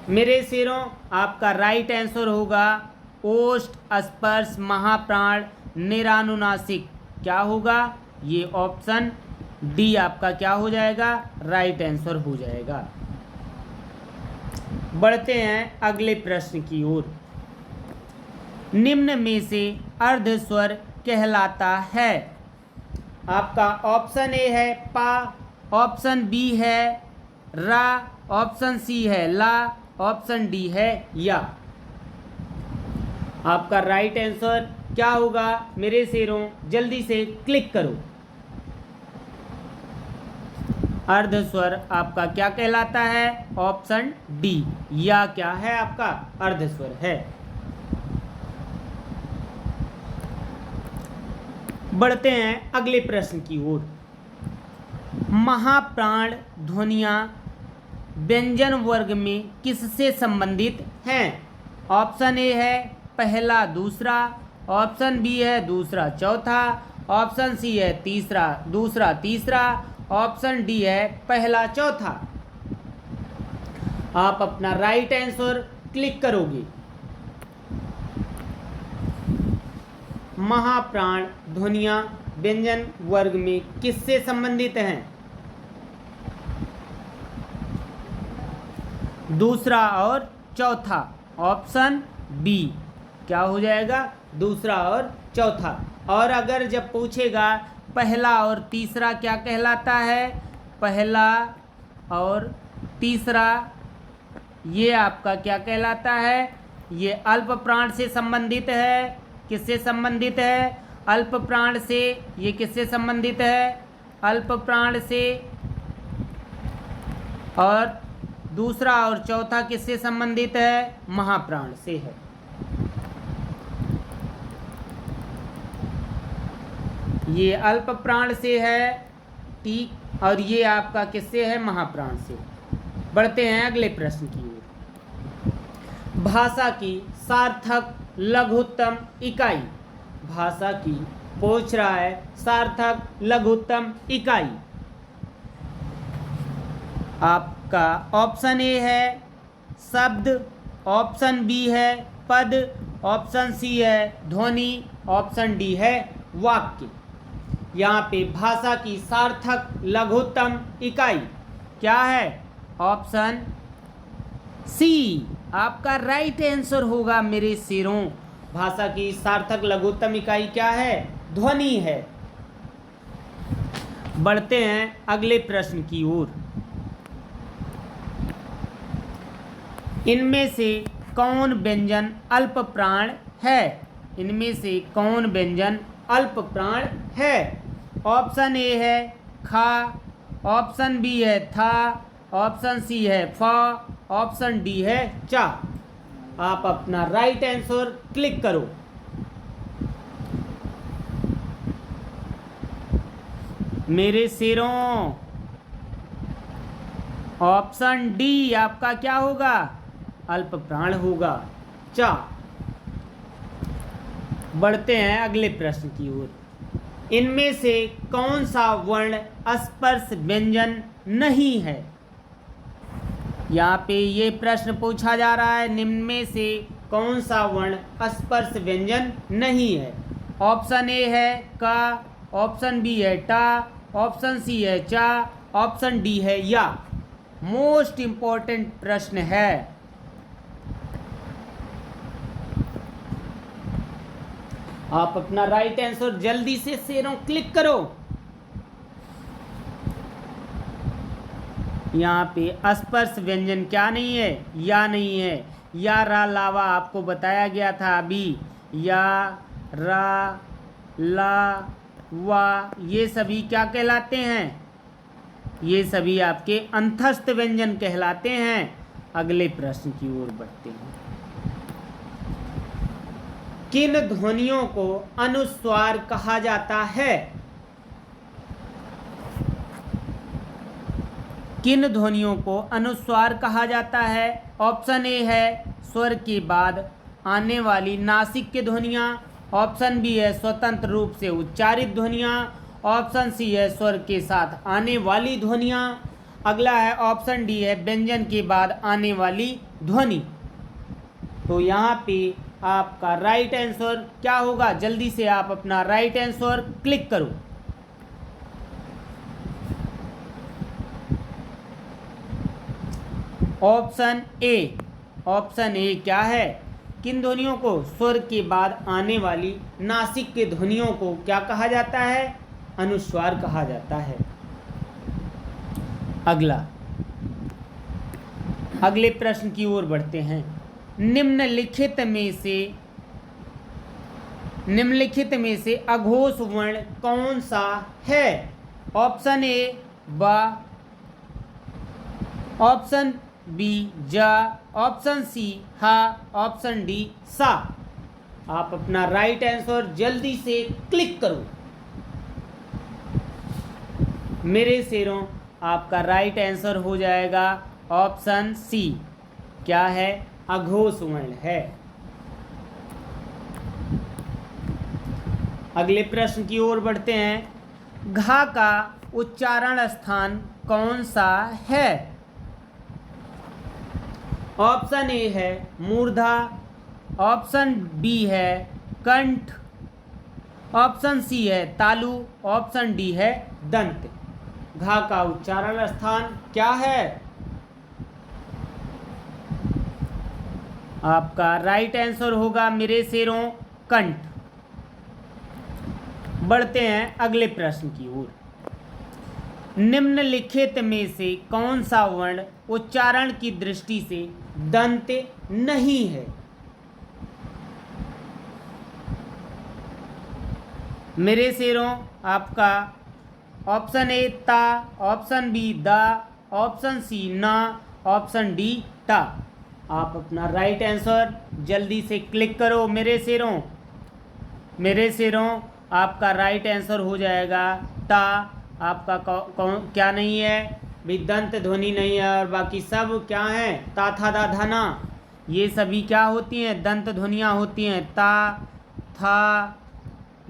मेरे शेरों आपका राइट आंसर होगा ओष्ठ, स्पर्श, महाप्राण, निरानुनासिक। क्या होगा, ये ऑप्शन डी आपका क्या हो जाएगा, राइट आंसर हो जाएगा। बढ़ते हैं अगले प्रश्न की ओर। निम्न में से अर्ध स्वर कहलाता है। आपका ऑप्शन ए है पा, ऑप्शन बी है रा, ऑप्शन सी है ला, ऑप्शन डी है या। आपका राइट आंसर क्या होगा मेरे शेरों, जल्दी से क्लिक करो। अर्ध स्वर आपका क्या कहलाता है? ऑप्शन डी या क्या है आपका? अर्ध स्वर है। बढ़ते हैं अगले प्रश्न की ओर। महाप्राण ध्वनियां व्यंजन वर्ग में किससे संबंधित हैं? ऑप्शन ए है पहला दूसरा, ऑप्शन बी है दूसरा चौथा, ऑप्शन सी है तीसरा दूसरा तीसरा, ऑप्शन डी है पहला चौथा। आप अपना राइट आंसर क्लिक करोगे। महाप्राण ध्वनियां व्यंजन वर्ग में किससे संबंधित हैं? दूसरा और चौथा, ऑप्शन बी क्या हो जाएगा? दूसरा और चौथा। और अगर जब पूछेगा पहला और तीसरा क्या कहलाता है? पहला और तीसरा ये आपका क्या कहलाता है? ये अल्प प्राण से संबंधित है। किससे संबंधित है? अल्प प्राण से। ये किससे संबंधित है? अल्प प्राण से। और दूसरा और चौथा किससे संबंधित है? महाप्राण से है। ये अल्प प्राण से है, ठीक, और ये आपका किससे है? महाप्राण से। बढ़ते हैं अगले प्रश्न की ओर। भाषा की सार्थक लघुत्तम इकाई। भाषा की पूछ रहा है सार्थक लघुत्तम इकाई। आपका ऑप्शन ए है शब्द, ऑप्शन बी है पद, ऑप्शन सी है ध्वनि, ऑप्शन डी है वाक्य। यहाँ पे भाषा की सार्थक लघुत्तम इकाई क्या है? ऑप्शन सी आपका राइट आंसर होगा मेरे शेरों। भाषा की सार्थक लघुत्तम इकाई क्या है? ध्वनि है। बढ़ते हैं अगले प्रश्न की ओर। इनमें से कौन व्यंजन अल्प प्राण है? इनमें से कौन व्यंजन अल्प प्राण है? ऑप्शन ए है खा, ऑप्शन बी है था, ऑप्शन सी है फा, ऑप्शन डी है चा। आप अपना राइट आंसर क्लिक करो। मेरे शेरों ऑप्शन डी आपका क्या होगा? अल्प प्राण होगा, चा। बढ़ते हैं अगले प्रश्न की ओर। इनमें से कौन सा वर्ण स्पर्श व्यंजन नहीं है? यहाँ पे ये प्रश्न पूछा जा रहा है निम्न में से कौन सा वर्ण स्पर्श व्यंजन नहीं है? ऑप्शन ए है का, ऑप्शन बी है टा, ऑप्शन सी है चा, ऑप्शन डी है या। मोस्ट इंपॉर्टेंट प्रश्न है। आप अपना राइट आंसर जल्दी से शेरों क्लिक करो। यहाँ पे स्पर्श व्यंजन क्या नहीं है? या नहीं है। या रा लावा आपको बताया गया था अभी। या रा ला वा ये सभी क्या कहलाते हैं? ये सभी आपके अंतस्थ व्यंजन कहलाते हैं। अगले प्रश्न की ओर बढ़ते हैं। किन ध्वनियों को अनुस्वार कहा जाता है? किन ध्वनियों को अनुस्वार कहा जाता है? ऑप्शन ए है स्वर के बाद आने वाली नासिक की ध्वनियाँ, ऑप्शन बी है स्वतंत्र रूप से उच्चारित ध्वनियाँ, ऑप्शन सी है स्वर के साथ आने वाली ध्वनियाँ, अगला है ऑप्शन डी है व्यंजन के बाद आने वाली ध्वनि। तो यहाँ पे आपका राइट आंसर क्या होगा? जल्दी से आप अपना राइट आंसर क्लिक करो। ऑप्शन ए ऑप्शन ए क्या है? किन ध्वनियों को, स्वर के बाद आने वाली नासिक के ध्वनियों को क्या कहा जाता है? अनुस्वार कहा जाता है। अगले प्रश्न की ओर बढ़ते हैं। निम्नलिखित में से अघोष वर्ण कौन सा है? ऑप्शन ए बा, ऑप्शन बी जा, ऑप्शन सी हा, ऑप्शन डी सा। आप अपना राइट आंसर जल्दी से क्लिक करो। मेरे शेरों, आपका राइट आंसर हो जाएगा ऑप्शन सी। क्या है? अघोष वर्ण है। अगले प्रश्न की ओर बढ़ते हैं। घा का उच्चारण स्थान कौन सा है? ऑप्शन ए है मूर्धा, ऑप्शन बी है कंठ, ऑप्शन सी है तालु, ऑप्शन डी है दंत। घा का उच्चारण स्थान क्या है? आपका राइट आंसर होगा मेरे शेरों कंठ। बढ़ते हैं अगले प्रश्न की ओर। निम्नलिखित में से कौन सा वर्ण उच्चारण की दृष्टि से दंत नहीं है? मेरे शेरों, आपका ऑप्शन ए ता, ऑप्शन बी दा, ऑप्शन सी ना, ऑप्शन डी टा। आप अपना राइट आंसर जल्दी से क्लिक करो। मेरे शेरों, आपका राइट आंसर हो जाएगा टा। आपका क्या नहीं है भी? दंत ध्वनि नहीं है, और बाकी सब क्या हैं? ता था दा धना, ये सभी क्या होती हैं? दंत ध्वनियाँ होती हैं। ता, था,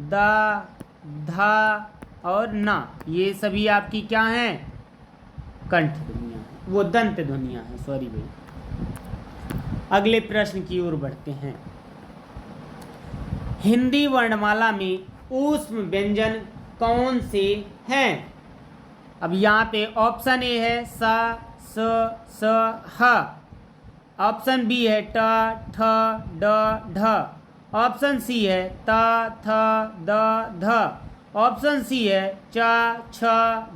दा, धा और ना, ये सभी आपकी क्या हैं? कंठ ध्वनियाँ, वो दंत ध्वनियाँ हैं। सॉरी भाई। अगले प्रश्न की ओर बढ़ते हैं। हिंदी वर्णमाला में ऊष्म व्यंजन कौन से हैं? अब यहाँ पे ऑप्शन ए है सा, स, ह, ऑप्शन बी है ट, ठ, ड, ढ, ऑप्शन सी है त, थ, द, ध, ऑप्शन सी है च, छ,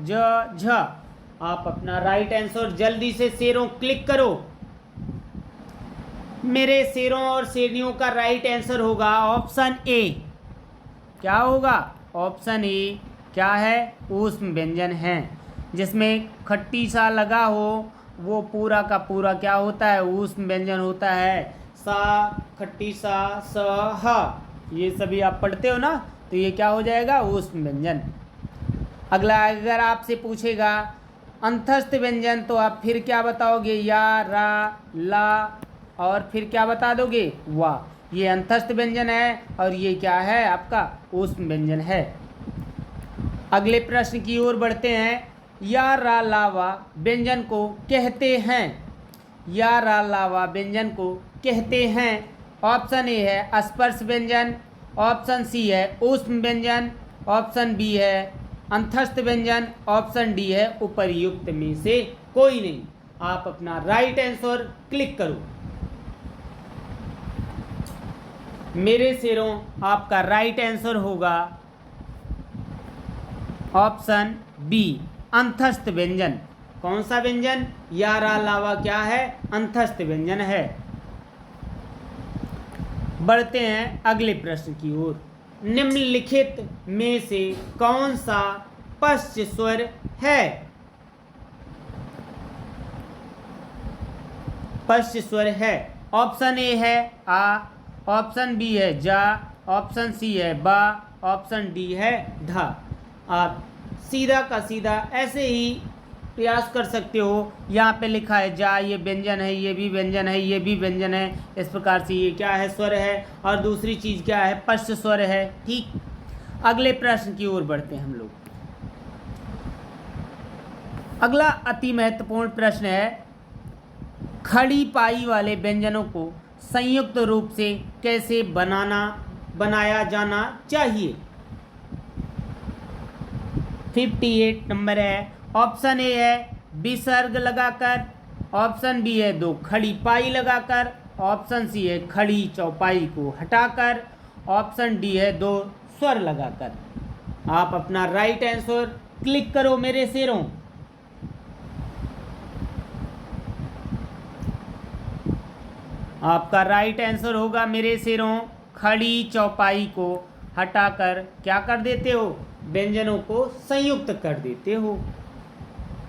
ज, झ। आप अपना राइट आंसर जल्दी से शेरों क्लिक करो। मेरे शेरों और शेरनियों का राइट आंसर होगा ऑप्शन ए। क्या होगा? ऑप्शन ए क्या है? ऊष्म व्यंजन है, जिसमें खट्टी सा लगा हो वो पूरा का पूरा क्या होता है? ऊष्म व्यंजन होता है। सा, खट्टी सा, स, ह, ये सभी आप पढ़ते हो ना, तो ये क्या हो जाएगा? ऊष्म व्यंजन। अगला, अगर आपसे पूछेगा अंतस्थ व्यंजन, तो आप फिर क्या बताओगे? या, रा, ला और फिर क्या बता दोगे? वाह। ये अंतस्थ व्यंजन है और ये क्या है? आपका ऊष्म व्यंजन है। अगले प्रश्न की ओर बढ़ते हैं। या, रा, लावा व्यंजन को कहते हैं? या, रा, लावा व्यंजन को कहते हैं? ऑप्शन ए है स्पर्श व्यंजन, ऑप्शन सी है ऊष्म व्यंजन, ऑप्शन बी है अंतस्थ व्यंजन, ऑप्शन डी है उपर्युक्त में से कोई नहीं। आप अपना राइट आंसर क्लिक करो। मेरे शेरों, आपका राइट आंसर होगा ऑप्शन बी, अंतस्थ व्यंजन। कौन सा व्यंजन? या, रा, लावा क्या है? अंतस्थ व्यंजन है। बढ़ते हैं अगले प्रश्न की ओर। निम्नलिखित में से कौन सा पश्च स्वर है? पश्च स्वर है। ऑप्शन ए है आ, ऑप्शन बी है जा, ऑप्शन सी है बा, ऑप्शन डी है धा। आप सीधा का सीधा ऐसे ही प्रयास कर सकते हो। यहाँ पे लिखा है जा, ये व्यंजन है, ये भी व्यंजन है, ये भी व्यंजन है। इस प्रकार से ये क्या है? स्वर है। और दूसरी चीज़ क्या है? पश्च स्वर है। ठीक। अगले प्रश्न की ओर बढ़ते हैं हम लोग। अगला अति महत्वपूर्ण प्रश्न है। खड़ी पाई वाले व्यंजनों को संयुक्त रूप से कैसे बनाया जाना चाहिए? 58 नंबर है। ऑप्शन ए है विसर्ग लगाकर, ऑप्शन बी है 2 खड़ी पाई लगाकर, ऑप्शन सी है खड़ी चौपाई को हटाकर, ऑप्शन डी है 2 स्वर लगाकर। आप अपना राइट आंसर क्लिक करो मेरे शेरों। आपका राइट आंसर होगा मेरे शेरों, खड़ी चौपाई को हटाकर क्या कर देते हो, व्यंजनों को संयुक्त कर देते हो।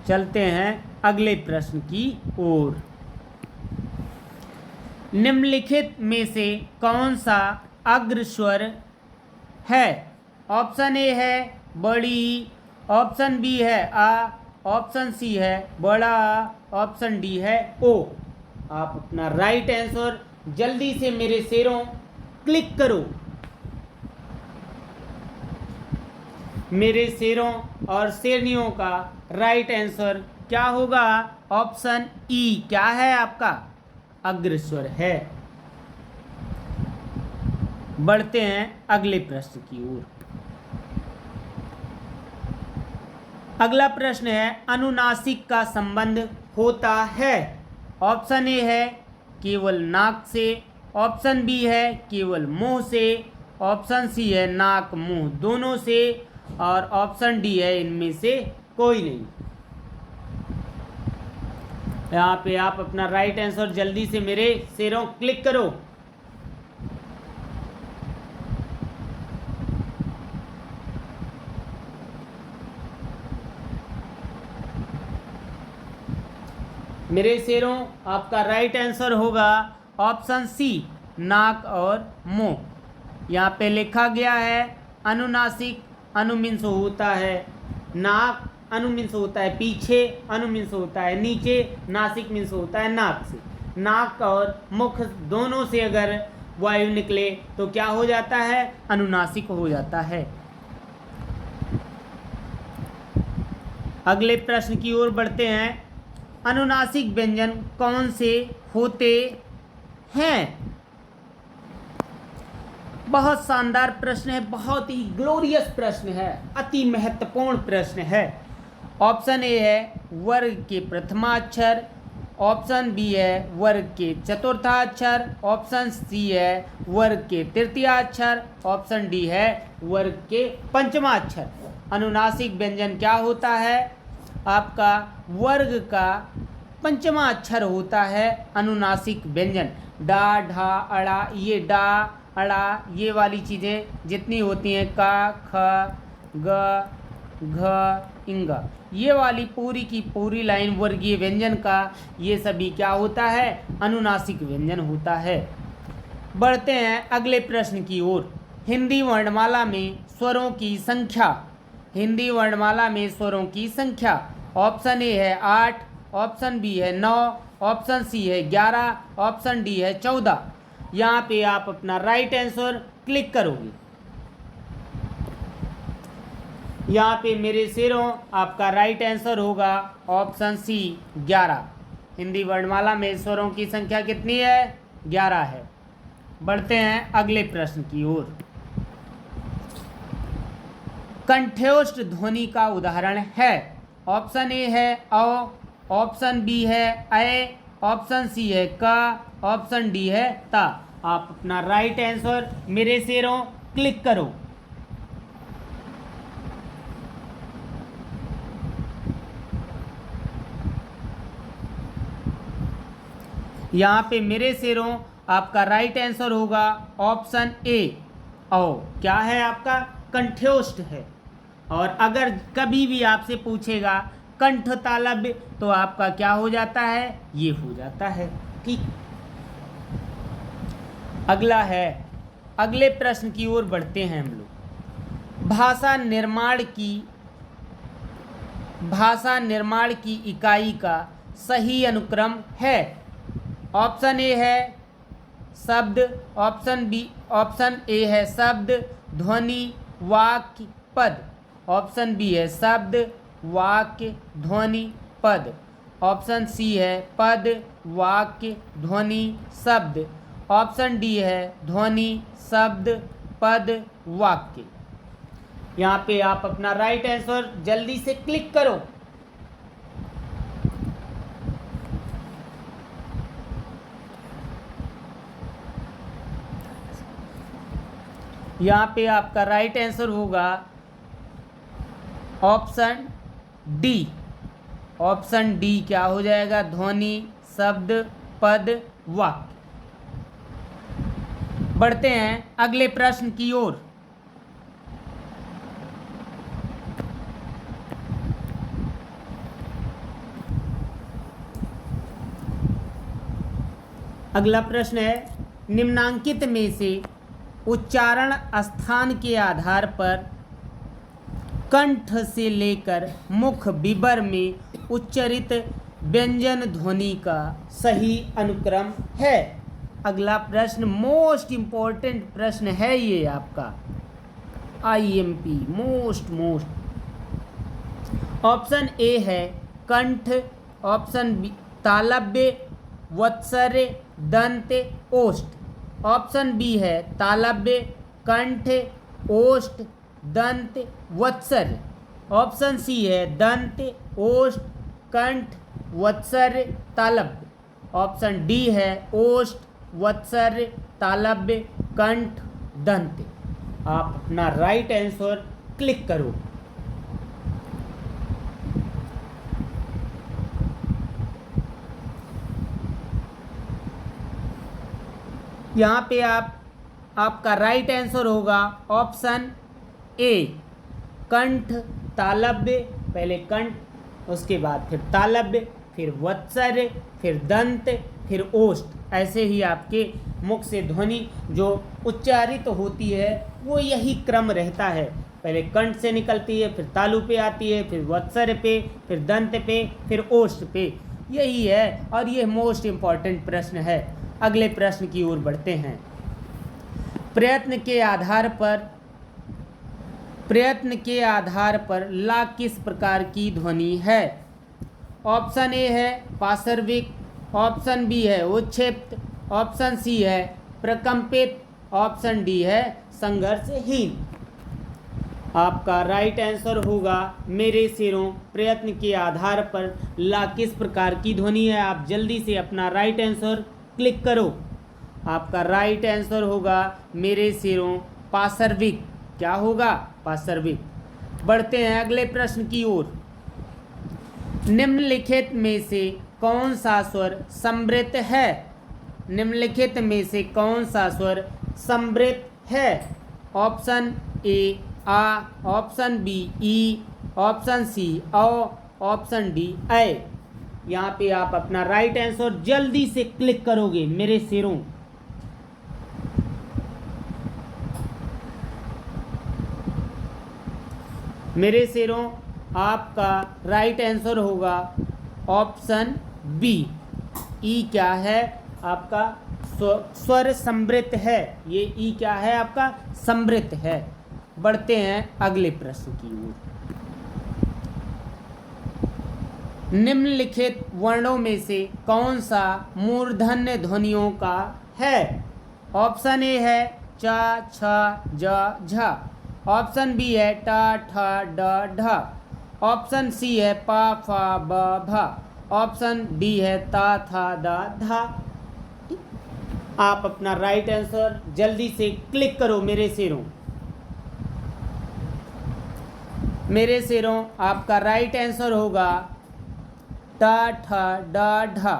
चलते हैं अगले प्रश्न की ओर। निम्नलिखित में से कौन सा अग्र स्वर है? ऑप्शन ए है बड़ी, ऑप्शन बी है आ, ऑप्शन सी है बड़ा आ, ऑप्शन डी है ओ। आप अपना राइट आंसर जल्दी से मेरे शेरों क्लिक करो। मेरे शेरों और शेरनियों का राइट आंसर क्या होगा? ऑप्शन ई क्या है आपका? अग्रस्वर है। बढ़ते हैं अगले प्रश्न की ओर। अगला प्रश्न है अनुनासिक का संबंध होता है। ऑप्शन ए है केवल नाक से, ऑप्शन बी है केवल मुंह से, ऑप्शन सी है नाक मुंह दोनों से, और ऑप्शन डी है इनमें से कोई नहीं। यहाँ पे आप अपना राइट आंसर जल्दी से मेरे शेरों क्लिक करो। मेरे शेरों आपका राइट आंसर होगा ऑप्शन सी नाक और मुंह। यहाँ पे लिखा गया है अनुनासिक, अनु मीन्स होता है नाक, अनु मीन्स होता है पीछे, अनु मीन्स होता है नीचे, नासिक मीन्स होता है नाक से। नाक और मुख दोनों से अगर वायु निकले तो क्या हो जाता है? अनुनासिक हो जाता है। अगले प्रश्न की ओर बढ़ते हैं। अनुनासिक व्यंजन कौन से होते हैं? बहुत शानदार प्रश्न है, बहुत ही ग्लोरियस प्रश्न है, अति महत्वपूर्ण प्रश्न है। ऑप्शन ए है वर्ग के प्रथमाक्षर, ऑप्शन बी है वर्ग के चतुर्थाक्षर, ऑप्शन सी है वर्ग के तृतीयाक्षर, ऑप्शन डी है वर्ग के पंचमाक्षर। अनुनासिक व्यंजन क्या होता है? आपका वर्ग का पंचमा अक्षर होता है अनुनासिक व्यंजन। डा, ढा, अड़ा, ये डा, अड़ा, ये वाली चीज़ें जितनी होती हैं, का, ख, ग, घ, इंग, ये वाली पूरी की पूरी लाइन वर्गीय व्यंजन का ये सभी क्या होता है? अनुनासिक व्यंजन होता है। बढ़ते हैं अगले प्रश्न की ओर। हिंदी वर्णमाला में स्वरों की संख्या। हिंदी वर्णमाला में स्वरों की संख्या। ऑप्शन ए है 8, ऑप्शन बी है 9, ऑप्शन सी है 11, ऑप्शन डी है 14। यहाँ पे आप अपना राइट आंसर क्लिक करोगे। यहाँ पे मेरे शेरों आपका राइट आंसर होगा ऑप्शन सी 11। हिंदी वर्णमाला में स्वरों की संख्या कितनी है? 11 है। बढ़ते हैं अगले प्रश्न की ओर। कंठ्योष्ठ ध्वनि का उदाहरण है। ऑप्शन ए है अ, ऑप्शन बी है ऐ, ऑप्शन सी है क, ऑप्शन डी है ता। आप अपना राइट आंसर मेरे शेरों क्लिक करो। यहाँ पे मेरे शेरों आपका राइट आंसर होगा ऑप्शन ए औ। क्या है आपका? कंठ्योष्ठ है। और अगर कभी भी आपसे पूछेगा कंठ तालव्य तो आपका क्या हो जाता है? ये हो जाता है। ठीक। अगला है, अगले प्रश्न की ओर बढ़ते हैं हम लोग। भाषा निर्माण की इकाई का सही अनुक्रम है। ऑप्शन ए है शब्द, ऑप्शन ए है शब्द, ध्वनि, वाक्य, पद, ऑप्शन बी है शब्द, वाक्य, ध्वनि, पद, ऑप्शन सी है पद, वाक्य, ध्वनि, शब्द, ऑप्शन डी है ध्वनि, शब्द, पद, वाक्य। यहाँ पे आप अपना राइट आंसर जल्दी से क्लिक करो। यहाँ पे आपका राइट आंसर होगा ऑप्शन डी। ऑप्शन डी क्या हो जाएगा? ध्वनि, शब्द, पद, वाक्य। बढ़ते हैं अगले प्रश्न की ओर। अगला प्रश्न है, निम्नांकित में से उच्चारण स्थान के आधार पर कंठ से लेकर मुख विवर में उच्चरित व्यंजन ध्वनि का सही अनुक्रम है। अगला प्रश्न मोस्ट इंपॉर्टेंट प्रश्न है, ये आपका आईएमपी मोस्ट। ऑप्शन ए है कंठ, ऑप्शन बी तालव्य, वत्सर्य, दंत, ओष्ठ। ऑप्शन बी है तालव्य, कंठ, ओष्ठ, दंत, वत्सर्य। ऑप्शन सी है दंत, ओष्ठ, कंठ, वत्सर्य, तालव्य। ऑप्शन डी है ओष्ठ, वत्सर्य, तालव्य, कंठ, दंत। आप अपना राइट आंसर क्लिक करो। यहाँ पे आपका राइट आंसर होगा ऑप्शन ए कंठ, तालव्य, पहले कंठ, उसके बाद फिर तालव्य, फिर वत्सर्य, फिर दंत, फिर ओष्ठ। ऐसे ही आपके मुख से ध्वनि जो उच्चारित होती है वो यही क्रम रहता है। पहले कंठ से निकलती है, फिर तालु पे आती है, फिर वत्सर्य पे, फिर दंत पे, फिर ओष्ठ पे। यही है और ये मोस्ट इम्पॉर्टेंट प्रश्न है। अगले प्रश्न की ओर बढ़ते हैं। प्रयत्न के आधार पर ला किस प्रकार की ध्वनि है? ऑप्शन ए है पार्श्विक, ऑप्शन बी है उच्छेद, ऑप्शन सी है प्रकंपित, ऑप्शन डी है संघर्षहीन। आपका राइट आंसर होगा मेरे सिरों प्रयत्न के आधार पर ला किस प्रकार की ध्वनि है। आप जल्दी से अपना राइट आंसर क्लिक करो। आपका राइट आंसर होगा मेरे सिरों पार्श्विक। क्या होगा? पार्श्विक। बढ़ते हैं अगले प्रश्न की ओर। निम्नलिखित में से कौन सा स्वर समृद्ध है? निम्नलिखित में से कौन सा स्वर समृद्ध है? ऑप्शन ए आ, ऑप्शन बी ई, ऑप्शन सी औ, ऑप्शन डी ऐ। यहाँ पे आप अपना राइट आंसर जल्दी से क्लिक करोगे मेरे सिरों। मेरे सिरों आपका राइट आंसर होगा ऑप्शन बी ई। क्या है आपका? स्वर समृद्ध है। ये ई क्या है आपका? समृद्ध है। बढ़ते हैं अगले प्रश्न की ओर। निम्नलिखित वर्णों में से कौन सा मूर्धन्य ध्वनियों का है? ऑप्शन ए है च, छ, ज, झ। ऑप्शन बी है ट, ठ, ड, ढ। ऑप्शन सी है प, फ, ब, भ। ऑप्शन डी है त, थ, द, ध। आप अपना राइट आंसर जल्दी से क्लिक करो मेरे सिरों। मेरे सिरों आपका राइट आंसर होगा ट, ठ, ड, ढ।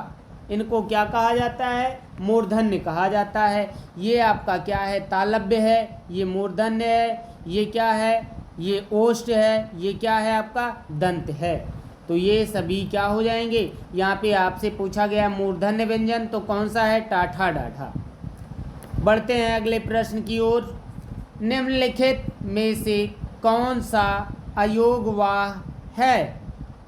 इनको क्या कहा जाता है? मूर्धन्य कहा जाता है। ये आपका क्या है? तालव्य है। ये मूर्धन्य है। ये क्या है? ये ओष्ठ है। ये क्या है आपका? दंत है। तो ये सभी क्या हो जाएंगे? यहाँ पे आपसे पूछा गया मूर्धन्य व्यंजन, तो कौन सा है? टाठा डाठा। बढ़ते हैं अगले प्रश्न की ओर। निम्नलिखित में से कौन सा अयोगवाह है?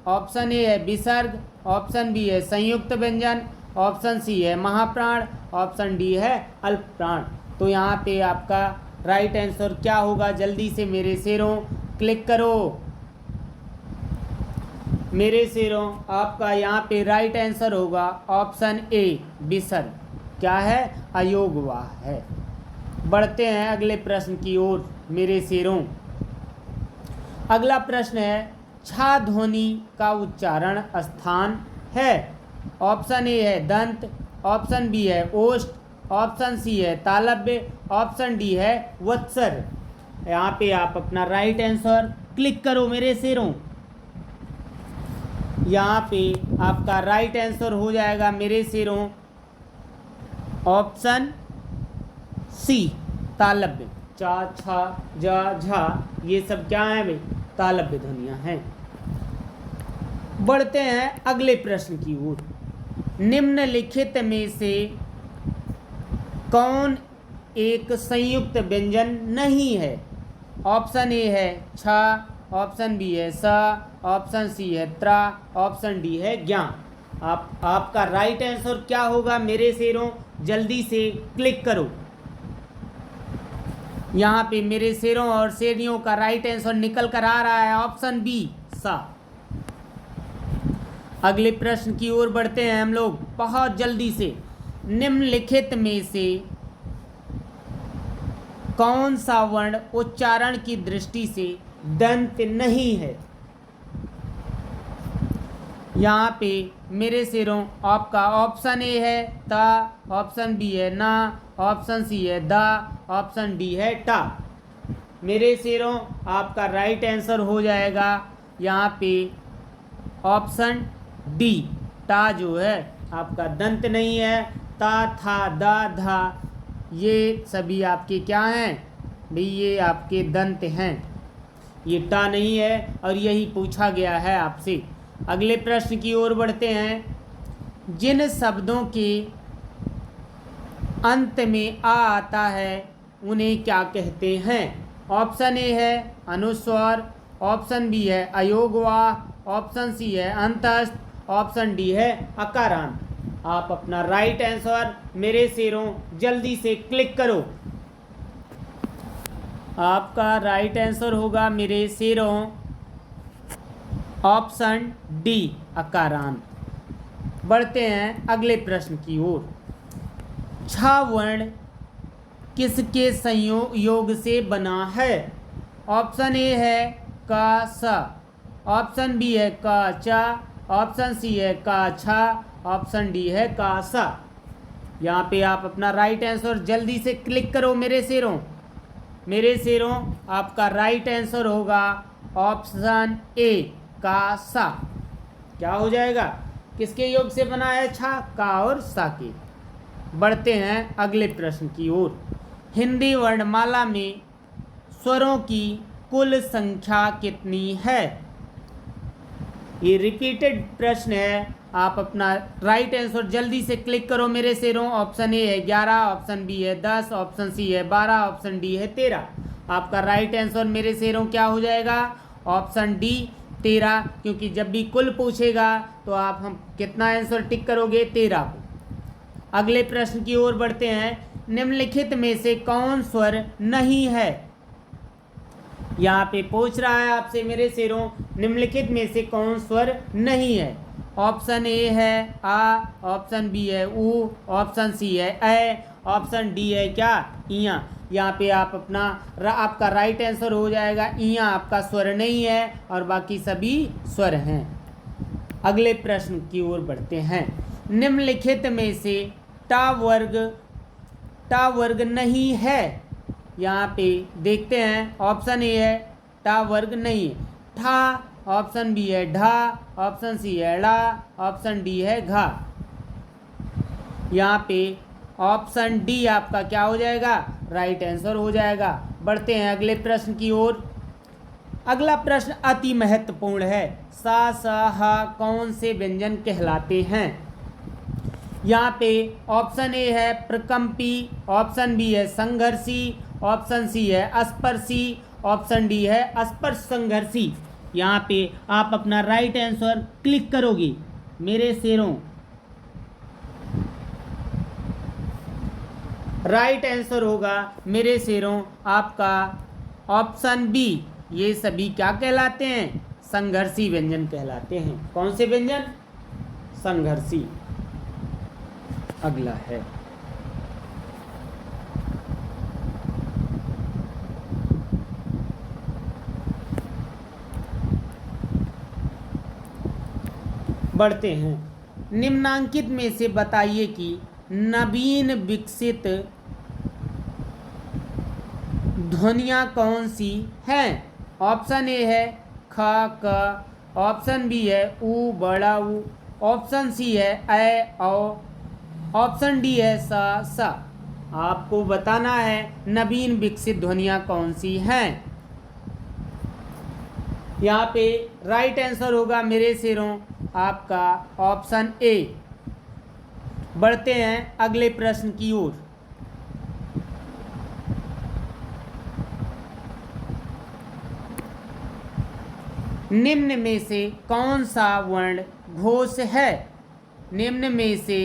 ऑप्शन ए है विसर्ग, ऑप्शन बी है संयुक्त व्यंजन, ऑप्शन सी है महाप्राण, ऑप्शन डी है अल्प प्राण। तो यहाँ पे आपका राइट आंसर क्या होगा? जल्दी से मेरे सिरों क्लिक करो। मेरे सिरों आपका यहाँ पे राइट आंसर होगा ऑप्शन ए विसर्ग। क्या है? अयोगवाह है। बढ़ते हैं अगले प्रश्न की ओर मेरे सिरों। अगला प्रश्न है छा ध्वनि का उच्चारण स्थान है। ऑप्शन ए है दंत, ऑप्शन बी है ओष्ठ, ऑप्शन सी है तालव्य, ऑप्शन डी है वत्सर। यहाँ पे आप अपना राइट आंसर क्लिक करो मेरे शेरों। यहाँ पे आपका राइट आंसर हो जाएगा मेरे शेरों ऑप्शन सी तालव्य। चा छा जा झा ये सब क्या है भाई, तालव्य ध्वनियाँ हैं। बढ़ते हैं अगले प्रश्न की ओर। निम्नलिखित में से कौन एक संयुक्त व्यंजन नहीं है? ऑप्शन ए है छा, ऑप्शन बी है सा, ऑप्शन सी है त्रा, ऑप्शन डी है ज्ञा। आपका राइट आंसर क्या होगा मेरे शेरों, जल्दी से क्लिक करो। यहाँ पे मेरे शेरों और शेरियों का राइट आंसर निकल कर आ रहा है ऑप्शन बी सा। अगले प्रश्न की ओर बढ़ते हैं हम लोग बहुत जल्दी से। निम्नलिखित में से कौन सा वर्ण उच्चारण की दृष्टि से दंत नहीं है? यहाँ पे मेरे शेरों आपका ऑप्शन ए है ता, ऑप्शन बी है ना, ऑप्शन सी है दा, ऑप्शन डी है टा। मेरे शेरों आपका राइट आंसर हो जाएगा यहाँ पे ऑप्शन डी टा जो है आपका दंत नहीं है। ता था दा धा ये सभी आपके क्या हैं भाई, ये आपके दंत हैं, ये टा नहीं है और यही पूछा गया है आपसे। अगले प्रश्न की ओर बढ़ते हैं। जिन शब्दों के अंत में आ आता है उन्हें क्या कहते हैं? ऑप्शन ए है अनुस्वर, ऑप्शन बी है अयोगवाह, ऑप्शन सी है अंतस्थ, ऑप्शन डी है अकारांत। आप अपना राइट आंसर मेरे शेरों जल्दी से क्लिक करो। आपका राइट आंसर होगा मेरे शेरों ऑप्शन डी अकारांत। बढ़ते हैं अगले प्रश्न की ओर। छा वर्ण किसके संयोग से बना है? ऑप्शन ए है का सा, ऑप्शन बी है का चा, ऑप्शन सी है का छा, ऑप्शन डी है का सा। यहाँ पे आप अपना राइट आंसर जल्दी से क्लिक करो मेरे शेरों। मेरे शेरों आपका राइट आंसर होगा ऑप्शन ए का सा। क्या हो जाएगा, किसके योग से बना है छा? का और सा के। बढ़ते हैं अगले प्रश्न की ओर। हिंदी वर्णमाला में स्वरों की कुल संख्या कितनी है? ये रिपीटेड प्रश्न है। आप अपना राइट आंसर जल्दी से क्लिक करो मेरे शेरों। ऑप्शन ए है 11, ऑप्शन बी है 10, ऑप्शन सी है 12, ऑप्शन डी है 13। आपका राइट आंसर मेरे शेरों क्या हो जाएगा? ऑप्शन डी 13, क्योंकि जब भी कुल पूछेगा तो आप हम कितना आंसर टिक करोगे? 13 को। अगले प्रश्न की ओर बढ़ते हैं। निम्नलिखित में से कौन स्वर नहीं है? यहाँ पे पूछ रहा है आपसे मेरे शेरों, निम्नलिखित में से कौन स्वर नहीं है? ऑप्शन ए है आ, ऑप्शन बी है ऊ, ऑप्शन सी है ए, ऑप्शन डी है क्या? इया। यहाँ पे आप अपना आपका राइट आंसर हो जाएगा इया आपका स्वर नहीं है और बाकी सभी स्वर हैं। अगले प्रश्न की ओर बढ़ते हैं। निम्नलिखित में से टा वर्ग नहीं है? यहाँ पे देखते हैं। ऑप्शन ए है टा वर्ग नहीं है। ठा, ऑप्शन बी है ढा, ऑप्शन सी है ड़ा, ऑप्शन डी है घा। यहाँ पे ऑप्शन डी आपका क्या हो जाएगा? राइट आंसर हो जाएगा। बढ़ते हैं अगले प्रश्न की ओर। अगला प्रश्न अति महत्वपूर्ण है। सा सा हा कौन से व्यंजन कहलाते हैं? यहाँ पे ऑप्शन ए है प्रकंपी, ऑप्शन बी है संघर्षी, ऑप्शन सी है अस्पर्शी, ऑप्शन डी है अस्पर्श संघर्षी। यहाँ पे आप अपना राइट आंसर क्लिक करोगे मेरे शेरों। राइट आंसर होगा मेरे शेरों आपका ऑप्शन बी। ये सभी क्या कहलाते हैं? संघर्षी व्यंजन कहलाते हैं। कौन से व्यंजन? संघर्षी। अगला है बढ़ते हैं। निम्नांकित में से बताइए कि नवीन विकसित ध्वनियाँ कौन सी हैं? ऑप्शन ए है ख क, ऑप्शन बी है ऊ बड़ा ऊ, ऑप्शन सी है ऐ औ, ऑप्शन डी है सा। आपको बताना है नवीन विकसित ध्वनियाँ कौन सी हैं। यहाँ पे राइट आंसर होगा मेरे शेरों आपका ऑप्शन ए। बढ़ते हैं अगले प्रश्न की ओर। निम्न में से कौन सा वर्ण घोष है? निम्न में से